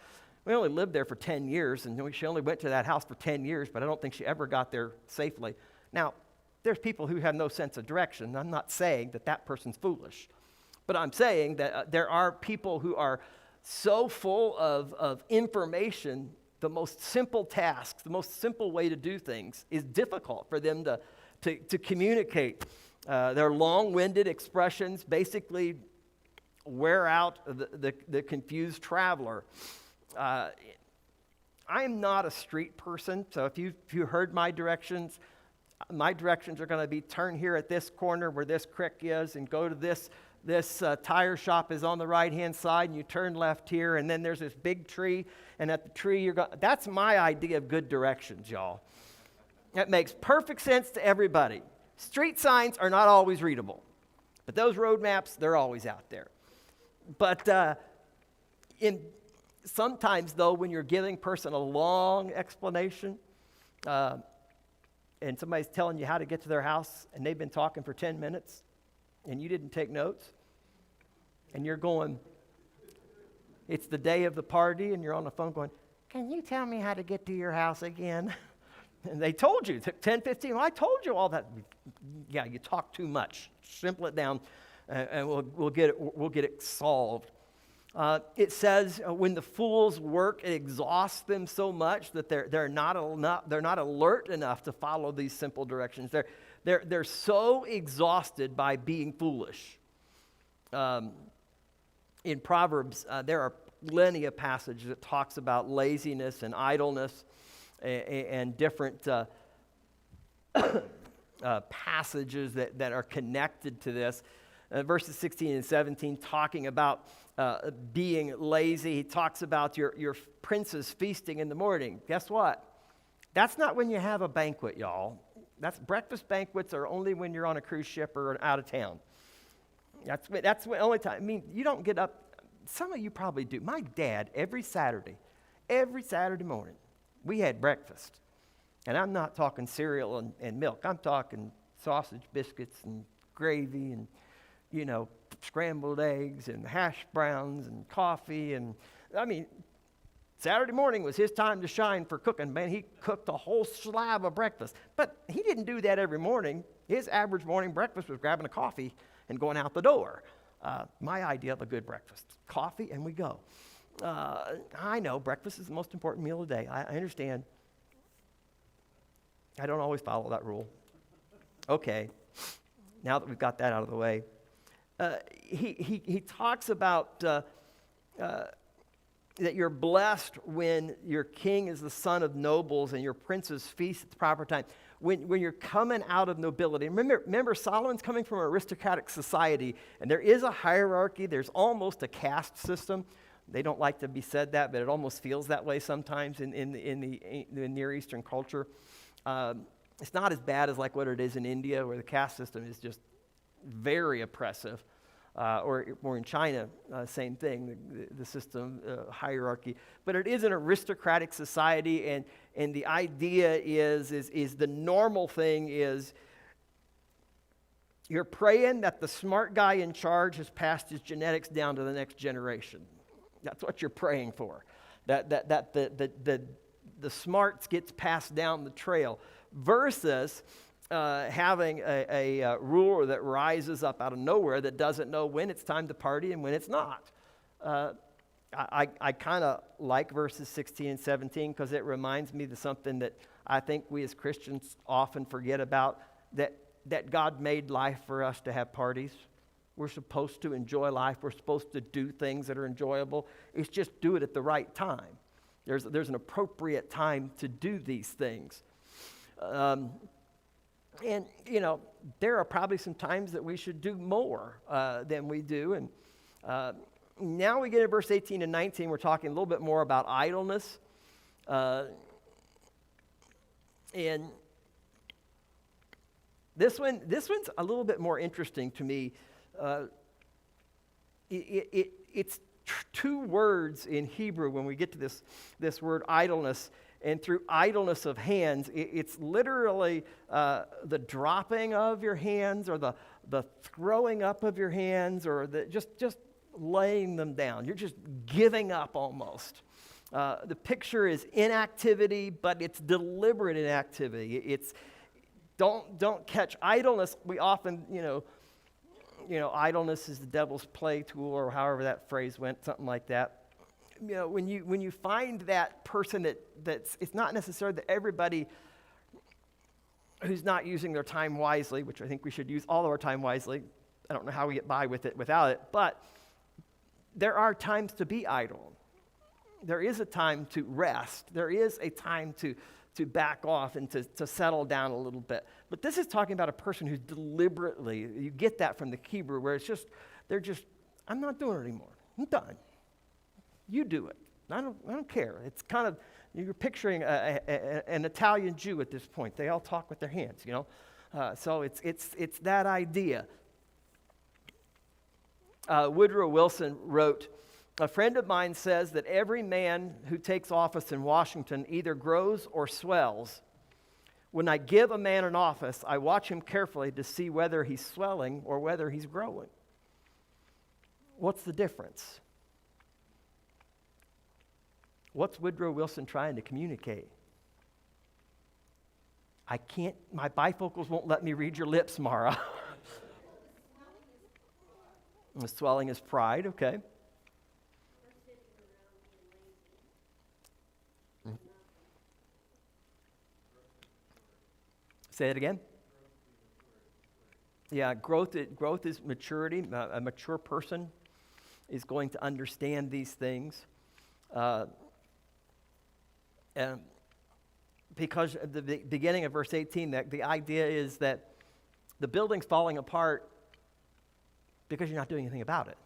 We only lived there for 10 years, and she only went to that house for 10 years, but I don't think she ever got there safely. Now, there's people who have no sense of direction. I'm not saying that that person's foolish, but I'm saying that there are people who are so full of information. The most simple tasks, the most simple way to do things is difficult for them to communicate. Their long-winded expressions basically wear out the confused traveler. I'm not a street person, so if you heard my directions are going to be turn here at this corner where this creek is and go to this tire shop is on the right-hand side, and you turn left here, and then there's this big tree, and at the tree you're going. That's my idea of good directions, y'all. That makes perfect sense to everybody. Street signs are not always readable, but those road maps, they're always out there. But sometimes, though, when you're giving a person a long explanation, and somebody's telling you how to get to their house, and they've been talking for 10 minutes, and you didn't take notes, and you're going, it's the day of the party, and you're on the phone going, can you tell me how to get to your house again? And they told you, 10, 15, well, I told you all that. Yeah, you talk too much. Simple it down, and we'll get it solved. It says when the fools work, it exhausts them so much that they're not alert enough to follow these simple directions. They're so exhausted by being foolish. In Proverbs, there are plenty of passages that talks about laziness and idleness and different passages that are connected to this. Verses 16 and 17 talking about being lazy. He talks about your princes feasting in the morning. Guess what? That's not when you have a banquet, y'all. Breakfast banquets are only when you're on a cruise ship or out of town. That's the only time. I mean, you don't get up. Some of you probably do. My dad, every Saturday morning, we had breakfast. And I'm not talking cereal and milk. I'm talking sausage, biscuits, and gravy, and, scrambled eggs, and hash browns, and coffee. And, Saturday morning was his time to shine for cooking. Man, he cooked a whole slab of breakfast. But he didn't do that every morning. His average morning breakfast was grabbing a coffee and going out the door. My idea of a good breakfast, coffee and we go. I know breakfast is the most important meal of the day. I understand. I don't always follow that rule. Okay, now that we've got that out of the way. He talks about that you're blessed when your king is the son of nobles and your princes feast at the proper time. When you're coming out of nobility. Remember, Solomon's coming from an aristocratic society, and there is a hierarchy. There's almost a caste system. They don't like to be said that, but it almost feels that way sometimes in the Near Eastern culture. It's not as bad as like what it is in India, where the caste system is just very oppressive. Or in China, same thing, the system, hierarchy. But it is an aristocratic society, and the idea is the normal thing is you're praying that the smart guy in charge has passed his genetics down to the next generation. That's what you're praying for, that the smarts gets passed down the trail, versus having a ruler that rises up out of nowhere that doesn't know when it's time to party and when it's not. I kind of like verses 16 and 17 because it reminds me of something that I think we as Christians often forget about, that God made life for us to have parties. We're supposed to enjoy life. We're supposed to do things that are enjoyable. It's just do it at the right time. There's an appropriate time to do these things. And, you know, there are probably some times that we should do more than we do. And now we get to verse 18 and 19. We're talking a little bit more about idleness. And this one's a little bit more interesting to me. It's two words in Hebrew when we get to this word idleness. And through idleness of hands, it's literally the dropping of your hands, or the throwing up of your hands, or just laying them down. You're just giving up almost. The picture is inactivity, but it's deliberate inactivity. It's don't catch idleness. We often, idleness is the devil's play tool, or however that phrase went, something like that. You know, when you find that person that's it's not necessarily that everybody who's not using their time wisely, which I think we should use all of our time wisely. I don't know how we get by with it without it, but there are times to be idle. There is a time to rest. There is a time to back off and to settle down a little bit. But this is talking about a person who's deliberately, you get that from the Hebrew, where I'm not doing it anymore. I'm done. You do it. I don't care. It's kind of, you're picturing an Italian Jew at this point. They all talk with their hands, so it's that idea. Woodrow Wilson wrote, "A friend of mine says that every man who takes office in Washington either grows or swells. When I give a man an office, I watch him carefully to see whether he's swelling or whether he's growing." What's the difference? What's Woodrow Wilson trying to communicate? My bifocals won't let me read your lips, Mara. The swelling is pride, okay. Say it again. Yeah, growth is maturity. A mature person is going to understand these things. And because at the beginning of verse 18, that the idea is that the building's falling apart because you're not doing anything about it.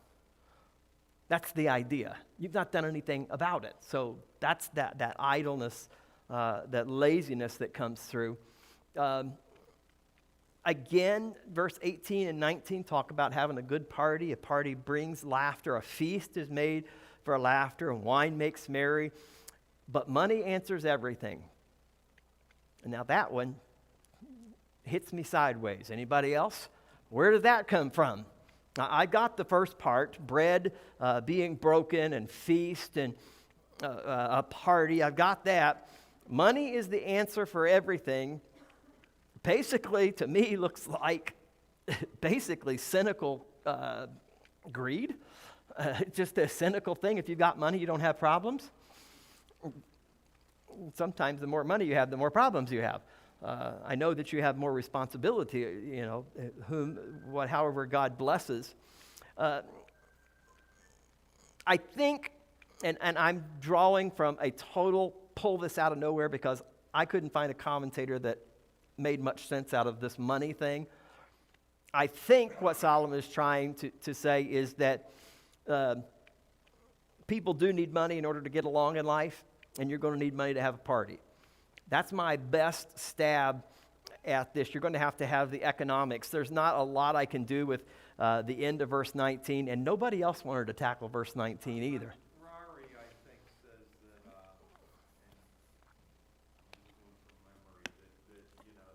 That's the idea. You've not done anything about it. So that's that idleness, that laziness that comes through. Again, verse 18 and 19 talk about having a good party. A party brings laughter. A feast is made for laughter, and wine makes merry. But money answers everything. And now that one hits me sideways. Anybody else? Where did that come from? Now, I got the first part, bread being broken and feast and a party. I've got that. Money is the answer for everything. Basically, to me, looks like basically cynical greed. Just a cynical thing. If you've got money, you don't have problems. Sometimes the more money you have, the more problems you have. I know that you have more responsibility, however God blesses. I think, and I'm drawing from a total pull this out of nowhere because I couldn't find a commentator that made much sense out of this money thing. I think what Solomon is trying to say is that people do need money in order to get along in life, and you're going to need money to have a party. That's my best stab at this. You're going to have the economics. There's not a lot I can do with the end of verse 19, and nobody else wanted to tackle verse 19 either. Ferrari, I think, says that,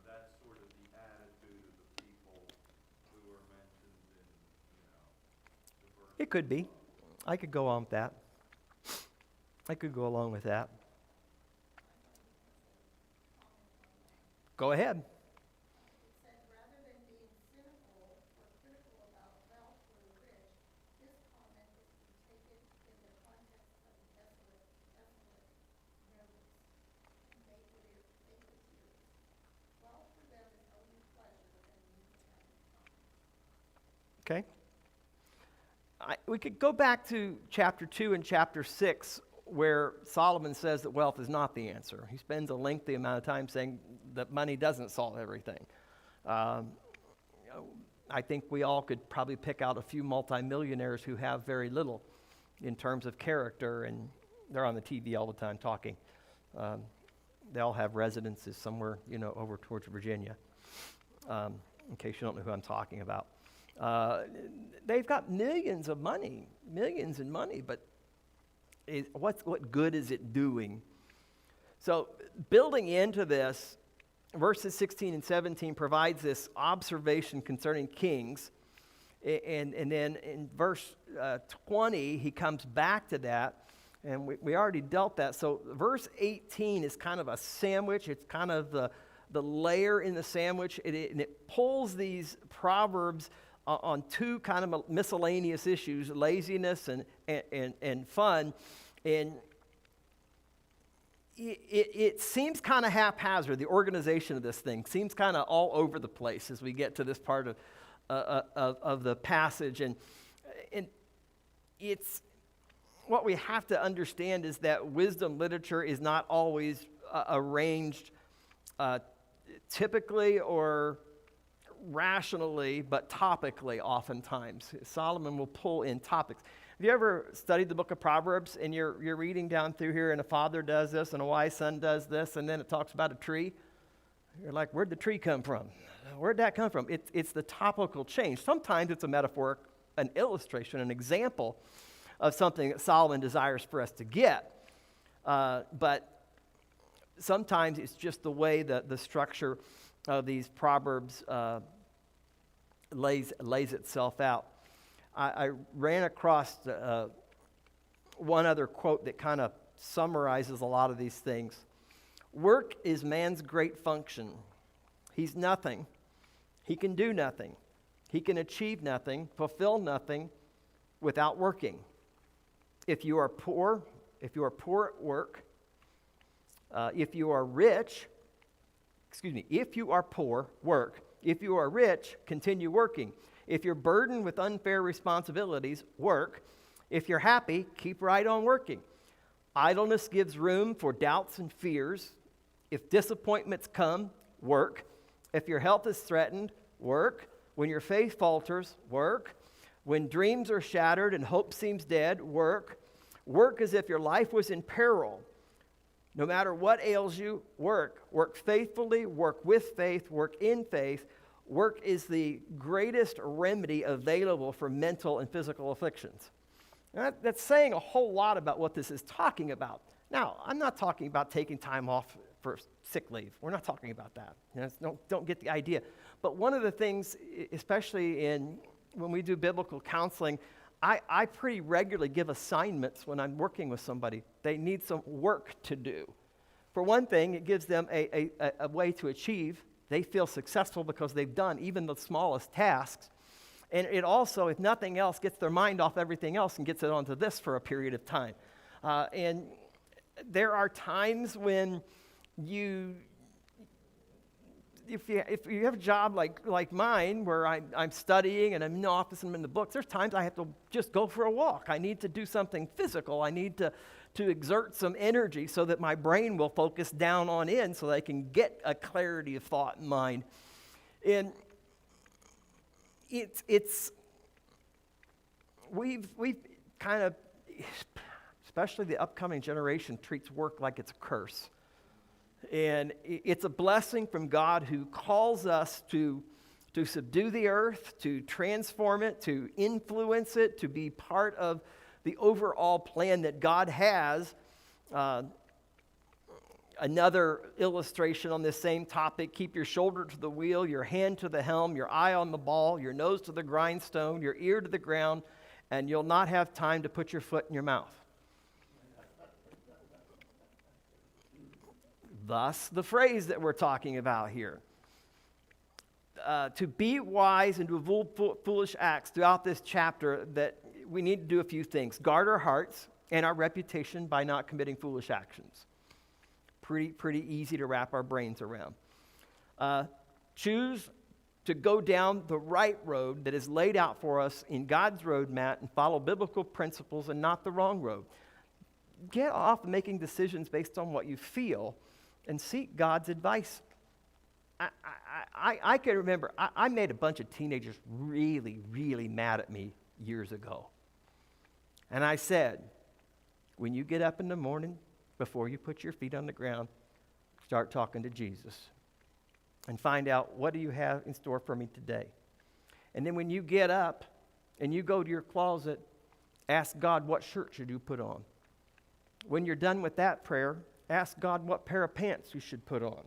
that's sort of the attitude of the people who are mentioned in, the verse. It could be. I could go on with that. I could go along with that. Go ahead. Okay? We could go back to chapter 2 and chapter 6, where Solomon says that wealth is not the answer. He spends a lengthy amount of time saying that money doesn't solve everything. I think we all could probably pick out a few multimillionaires who have very little in terms of character, and they're on the TV all the time talking. They all have residences somewhere, over towards Virginia, in case you don't know who I'm talking about. They've got millions in money, but what good is it doing? So building into this, verses 16 and 17 provides this observation concerning kings. And then in verse 20, he comes back to that, and we already dealt that. So verse 18 is kind of a sandwich. It's kind of the layer in the sandwich, and it pulls these proverbs on two kind of miscellaneous issues, laziness and fun. And it seems kind of haphazard. The organization of this thing seems kind of all over the place as we get to this part of the passage. And it's what we have to understand is that wisdom literature is not always arranged typically or rationally, but topically oftentimes. Solomon will pull in topics. Have you ever studied the book of Proverbs and you're reading down through here and a father does this and a wise son does this, and then it talks about a tree? You're like, where'd the tree come from? Where'd that come from? It's the topical change. Sometimes it's a metaphor, an illustration, an example of something that Solomon desires for us to get. But sometimes it's just the way that the structure of these Proverbs lays itself out. I ran across one other quote that kind of summarizes a lot of these things. Work is man's great function. He's nothing. He can do nothing. He can achieve nothing, fulfill nothing without working. If you are poor at work, if you are poor, work. If you are rich, continue working. If you're burdened with unfair responsibilities, work. If you're happy, keep right on working. Idleness gives room for doubts and fears. If disappointments come, work. If your health is threatened, work. When your faith falters, work. When dreams are shattered and hope seems dead, work. Work as if your life was in peril. No matter what ails you, work. Work faithfully, work with faith, work in faith. Work is the greatest remedy available for mental and physical afflictions. Now, that's saying a whole lot about what this is talking about. Now, I'm not talking about taking time off for sick leave. We're not talking about that. Don't get the idea. But one of the things, especially when we do biblical counseling, I pretty regularly give assignments when I'm working with somebody. They need some work to do. For one thing, it gives them a way to achieve. They feel successful because they've done even the smallest tasks. And it also, if nothing else, gets their mind off everything else and gets it onto this for a period of time. And there are times when if you have a job like mine where I'm studying and I'm in the office and I'm in the books, there's times I have to just go for a walk. I need to do something physical. I need to exert some energy so that my brain will focus down on in so that I can get a clarity of thought in mind. And we've kind of, especially the upcoming generation, treats work like it's a curse. And it's a blessing from God who calls us to subdue the earth, to transform it, to influence it, to be part of the overall plan that God has. Another illustration on this same topic: keep your shoulder to the wheel, your hand to the helm, your eye on the ball, your nose to the grindstone, your ear to the ground, and you'll not have time to put your foot in your mouth. Thus, the phrase that we're talking about here. To be wise and to avoid foolish acts throughout this chapter, that we need to do a few things. Guard our hearts and our reputation by not committing foolish actions. Pretty easy to wrap our brains around. Choose to go down the right road that is laid out for us in God's roadmap and follow biblical principles and not the wrong road. Get off making decisions based on what you feel and seek God's advice. I can remember, I made a bunch of teenagers really, really mad at me years ago. And I said, when you get up in the morning, before you put your feet on the ground, start talking to Jesus and find out, what do you have in store for me today? And then when you get up and you go to your closet, ask God, what shirt should you put on? When you're done with that prayer, ask God what pair of pants you should put on.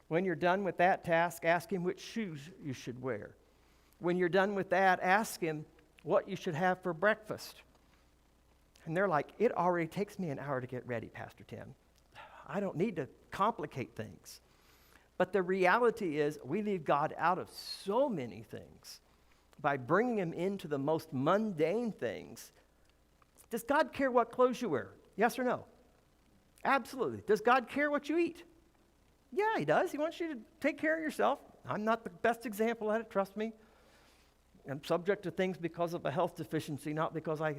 When you're done with that task, ask Him which shoes you should wear. When you're done with that, ask Him what you should have for breakfast. And they're like, it already takes me an hour to get ready, Pastor Tim. I don't need to complicate things. But the reality is, we leave God out of so many things by bringing Him into the most mundane things. Does God care what clothes you wear? Yes or no? Absolutely. Does God care what you eat? Yeah, He does. He wants you to take care of yourself. I'm not the best example at it, trust me. I'm subject to things because of a health deficiency, not because I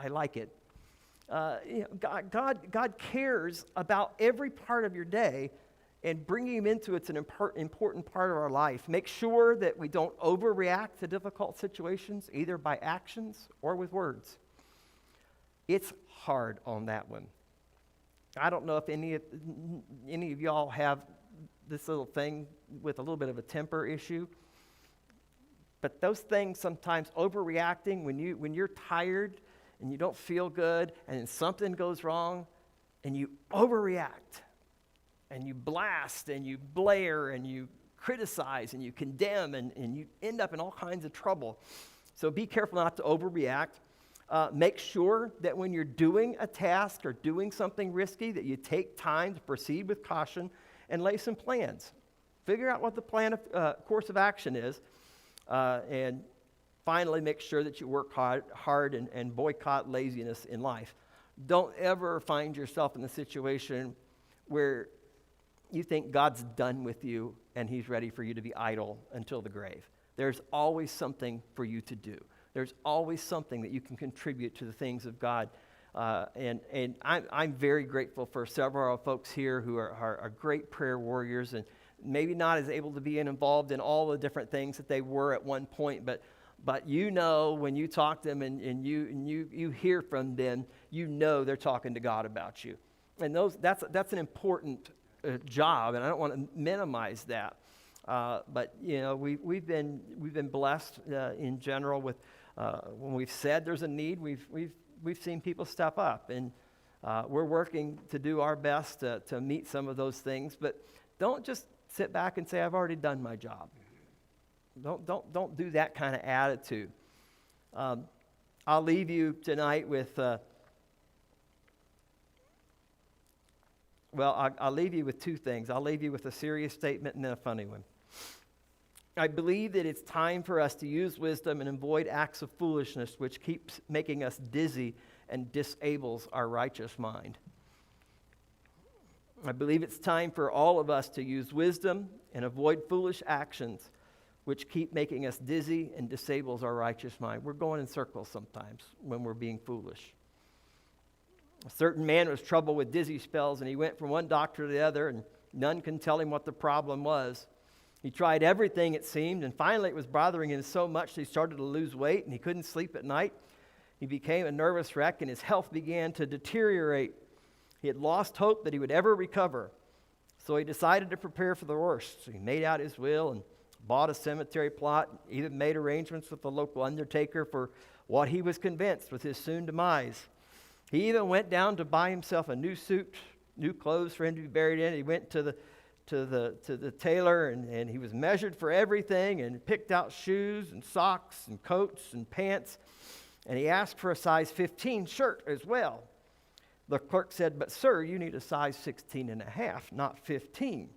like it. God cares about every part of your day, and bringing Him into it's an important part of our life. Make sure that we don't overreact to difficult situations, either by actions or with words. It's hard on that one. I don't know if any of y'all have this little thing with a little bit of a temper issue, but those things sometimes overreacting when you're tired and you don't feel good and then something goes wrong and you overreact and you blast and you blare and you criticize and you condemn and you end up in all kinds of trouble. So be careful not to overreact. Make sure that when you're doing a task or doing something risky that you take time to proceed with caution and lay some plans. Figure out what the course of action is. And finally, make sure that you work hard and boycott laziness in life. Don't ever find yourself in the situation where you think God's done with you and He's ready for you to be idle until the grave. There's always something for you to do. There's always something that you can contribute to the things of God. And I'm very grateful for several folks here who are great prayer warriors and maybe not as able to be involved in all the different things that they were at one point, but you know when you talk to them and you hear from them, you know they're talking to God about you. And that's an important job, and I don't want to minimize that. But you know we've been blessed in general with when we've said there's a need, we've seen people step up, and we're working to do our best to meet some of those things. But don't just sit back and say I've already done my job. Don't do that kind of attitude. I'll leave you tonight with. I'll leave you with two things. I'll leave you with a serious statement and then a funny one. I believe that it's time for us to use wisdom and avoid acts of foolishness which keeps making us dizzy and disables our righteous mind. I believe it's time for all of us to use wisdom and avoid foolish actions which keep making us dizzy and disables our righteous mind. We're going in circles sometimes when we're being foolish. A certain man was troubled with dizzy spells, and he went from one doctor to the other, and none could tell him what the problem was. He tried everything, it seemed, and finally it was bothering him so much that he started to lose weight, and he couldn't sleep at night. He became a nervous wreck, and his health began to deteriorate. He had lost hope that he would ever recover. So he decided to prepare for the worst. So he made out his will and bought a cemetery plot, even made arrangements with the local undertaker for what he was convinced was his soon demise. He even went down to buy himself a new suit, new clothes for him to be buried in. He went to the tailor and he was measured for everything and picked out shoes and socks and coats and pants. And he asked for a size 15 shirt as well. The clerk said, "But sir, you need a size 16 and a half, not 15.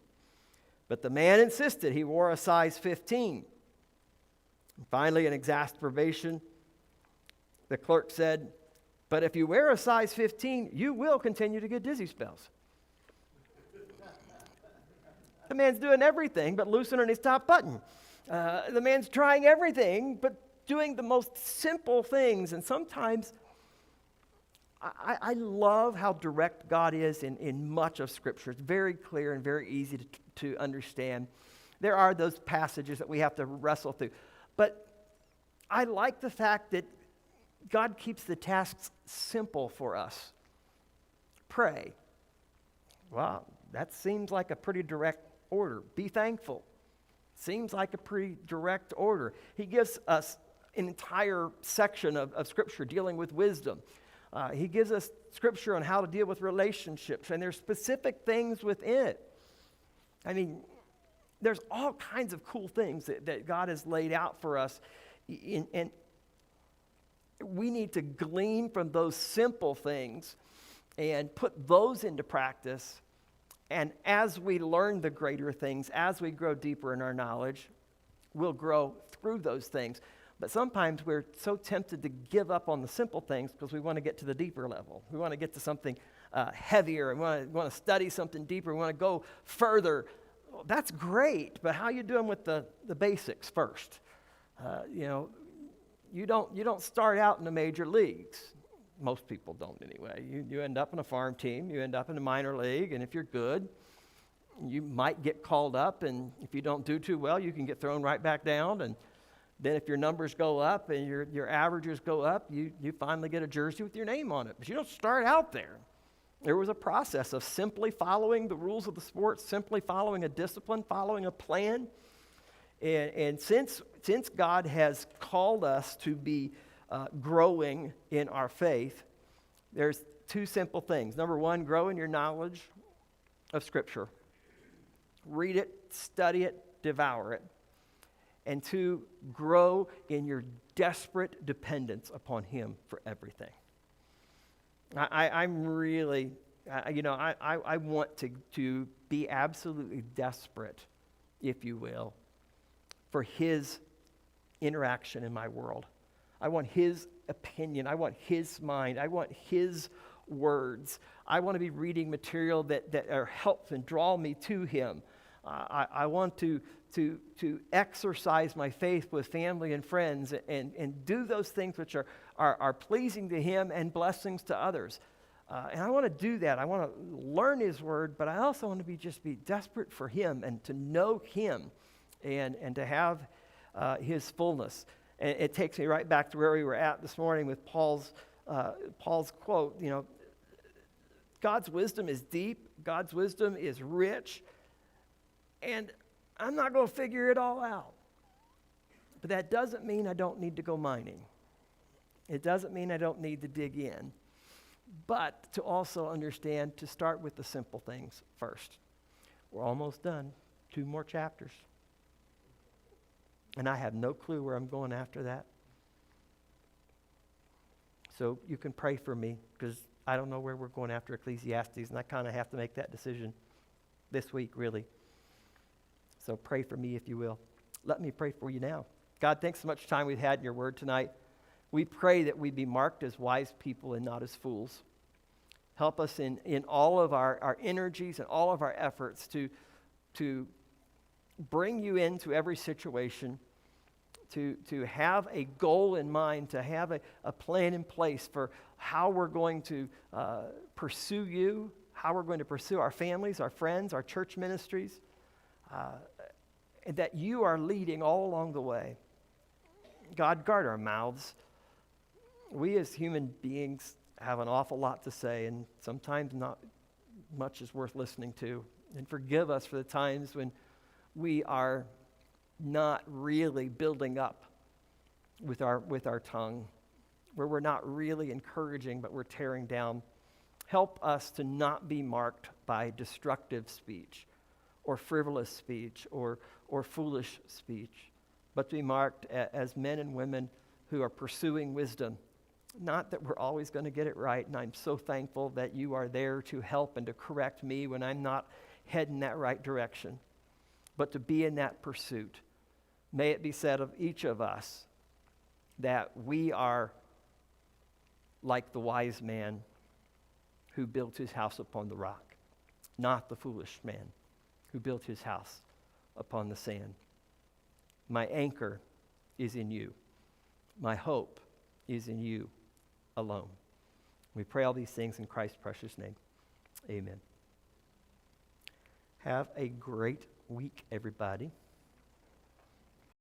But the man insisted he wore a size 15. And finally, in exasperation, the clerk said, "But if you wear a size 15, you will continue to get dizzy spells." The man's doing everything but loosening his top button. The man's trying everything but doing the most simple things. And sometimes I love how direct God is in much of Scripture. It's very clear and very easy to understand. There are those passages that we have to wrestle through. But I like the fact that God keeps the tasks simple for us. Pray. Wow, that seems like a pretty direct order. Be thankful. Seems like a pretty direct order. He gives us an entire section of Scripture dealing with wisdom. He gives us Scripture on how to deal with relationships, and there's specific things within it. I mean, there's all kinds of cool things that God has laid out for us, and we need to glean from those simple things and put those into practice. And as we learn the greater things, as we grow deeper in our knowledge, we'll grow through those things. But sometimes we're so tempted to give up on the simple things because we want to get to the deeper level. We want to get to something heavier, and we want to study something deeper. We want to go further. Well, that's great, but how you doing with the basics first? You don't start out in the major leagues. Most people don't anyway. You end up in a farm team, you end up in a minor league, and if you're good, you might get called up, and if you don't do too well, you can get thrown right back down. And then if your numbers go up and your averages go up, you finally get a jersey with your name on it. But you don't start out there. There was a process of simply following the rules of the sport, simply following a discipline, following a plan. And since God has called us to be growing in our faith, there's two simple things. Number one, grow in your knowledge of Scripture. Read it, study it, devour it. And two, grow in your desperate dependence upon Him for everything. I'm really, I want to be absolutely desperate, if you will, for His interaction in my world. I want His opinion. I want His mind. I want His words. I want to be reading material that are helpful and draw me to Him. I want to exercise my faith with family and friends and do those things which are pleasing to Him and blessings to others. And I want to do that. I want to learn His word, but I also want to be desperate for Him and to know Him and to have His fullness. And it takes me right back to where we were at this morning with Paul's quote. God's wisdom is deep. God's wisdom is rich. And I'm not going to figure it all out. But that doesn't mean I don't need to go mining. It doesn't mean I don't need to dig in. But to also understand, to start with the simple things first. We're almost done. 2 more chapters. And I have no clue where I'm going after that. So you can pray for me, because I don't know where we're going after Ecclesiastes, and I kind of have to make that decision this week, really. So pray for me, if you will. Let me pray for you now. God, thanks so much time we've had in your word tonight. We pray that we be marked as wise people and not as fools. Help us in all of our energies and all of our efforts to bring you into every situation, to have a goal in mind, to have a plan in place for how we're going to pursue you, how we're going to pursue our families, our friends, our church ministries, and that you are leading all along the way. God, guard our mouths. We as human beings have an awful lot to say, and sometimes not much is worth listening to. And forgive us for the times when we are not really building up with our tongue, where we're not really encouraging, but we're tearing down. Help us to not be marked by destructive speech or frivolous speech or foolish speech, but to be marked as men and women who are pursuing wisdom. Not that we're always going to get it right, and I'm so thankful that you are there to help and to correct me when I'm not heading that right direction, but to be in that pursuit. May it be said of each of us that we are like the wise man who built his house upon the rock, not the foolish man who built his house upon the sand. My anchor is in you. My hope is in you alone. We pray all these things in Christ's precious name. Amen. Have a great week, everybody.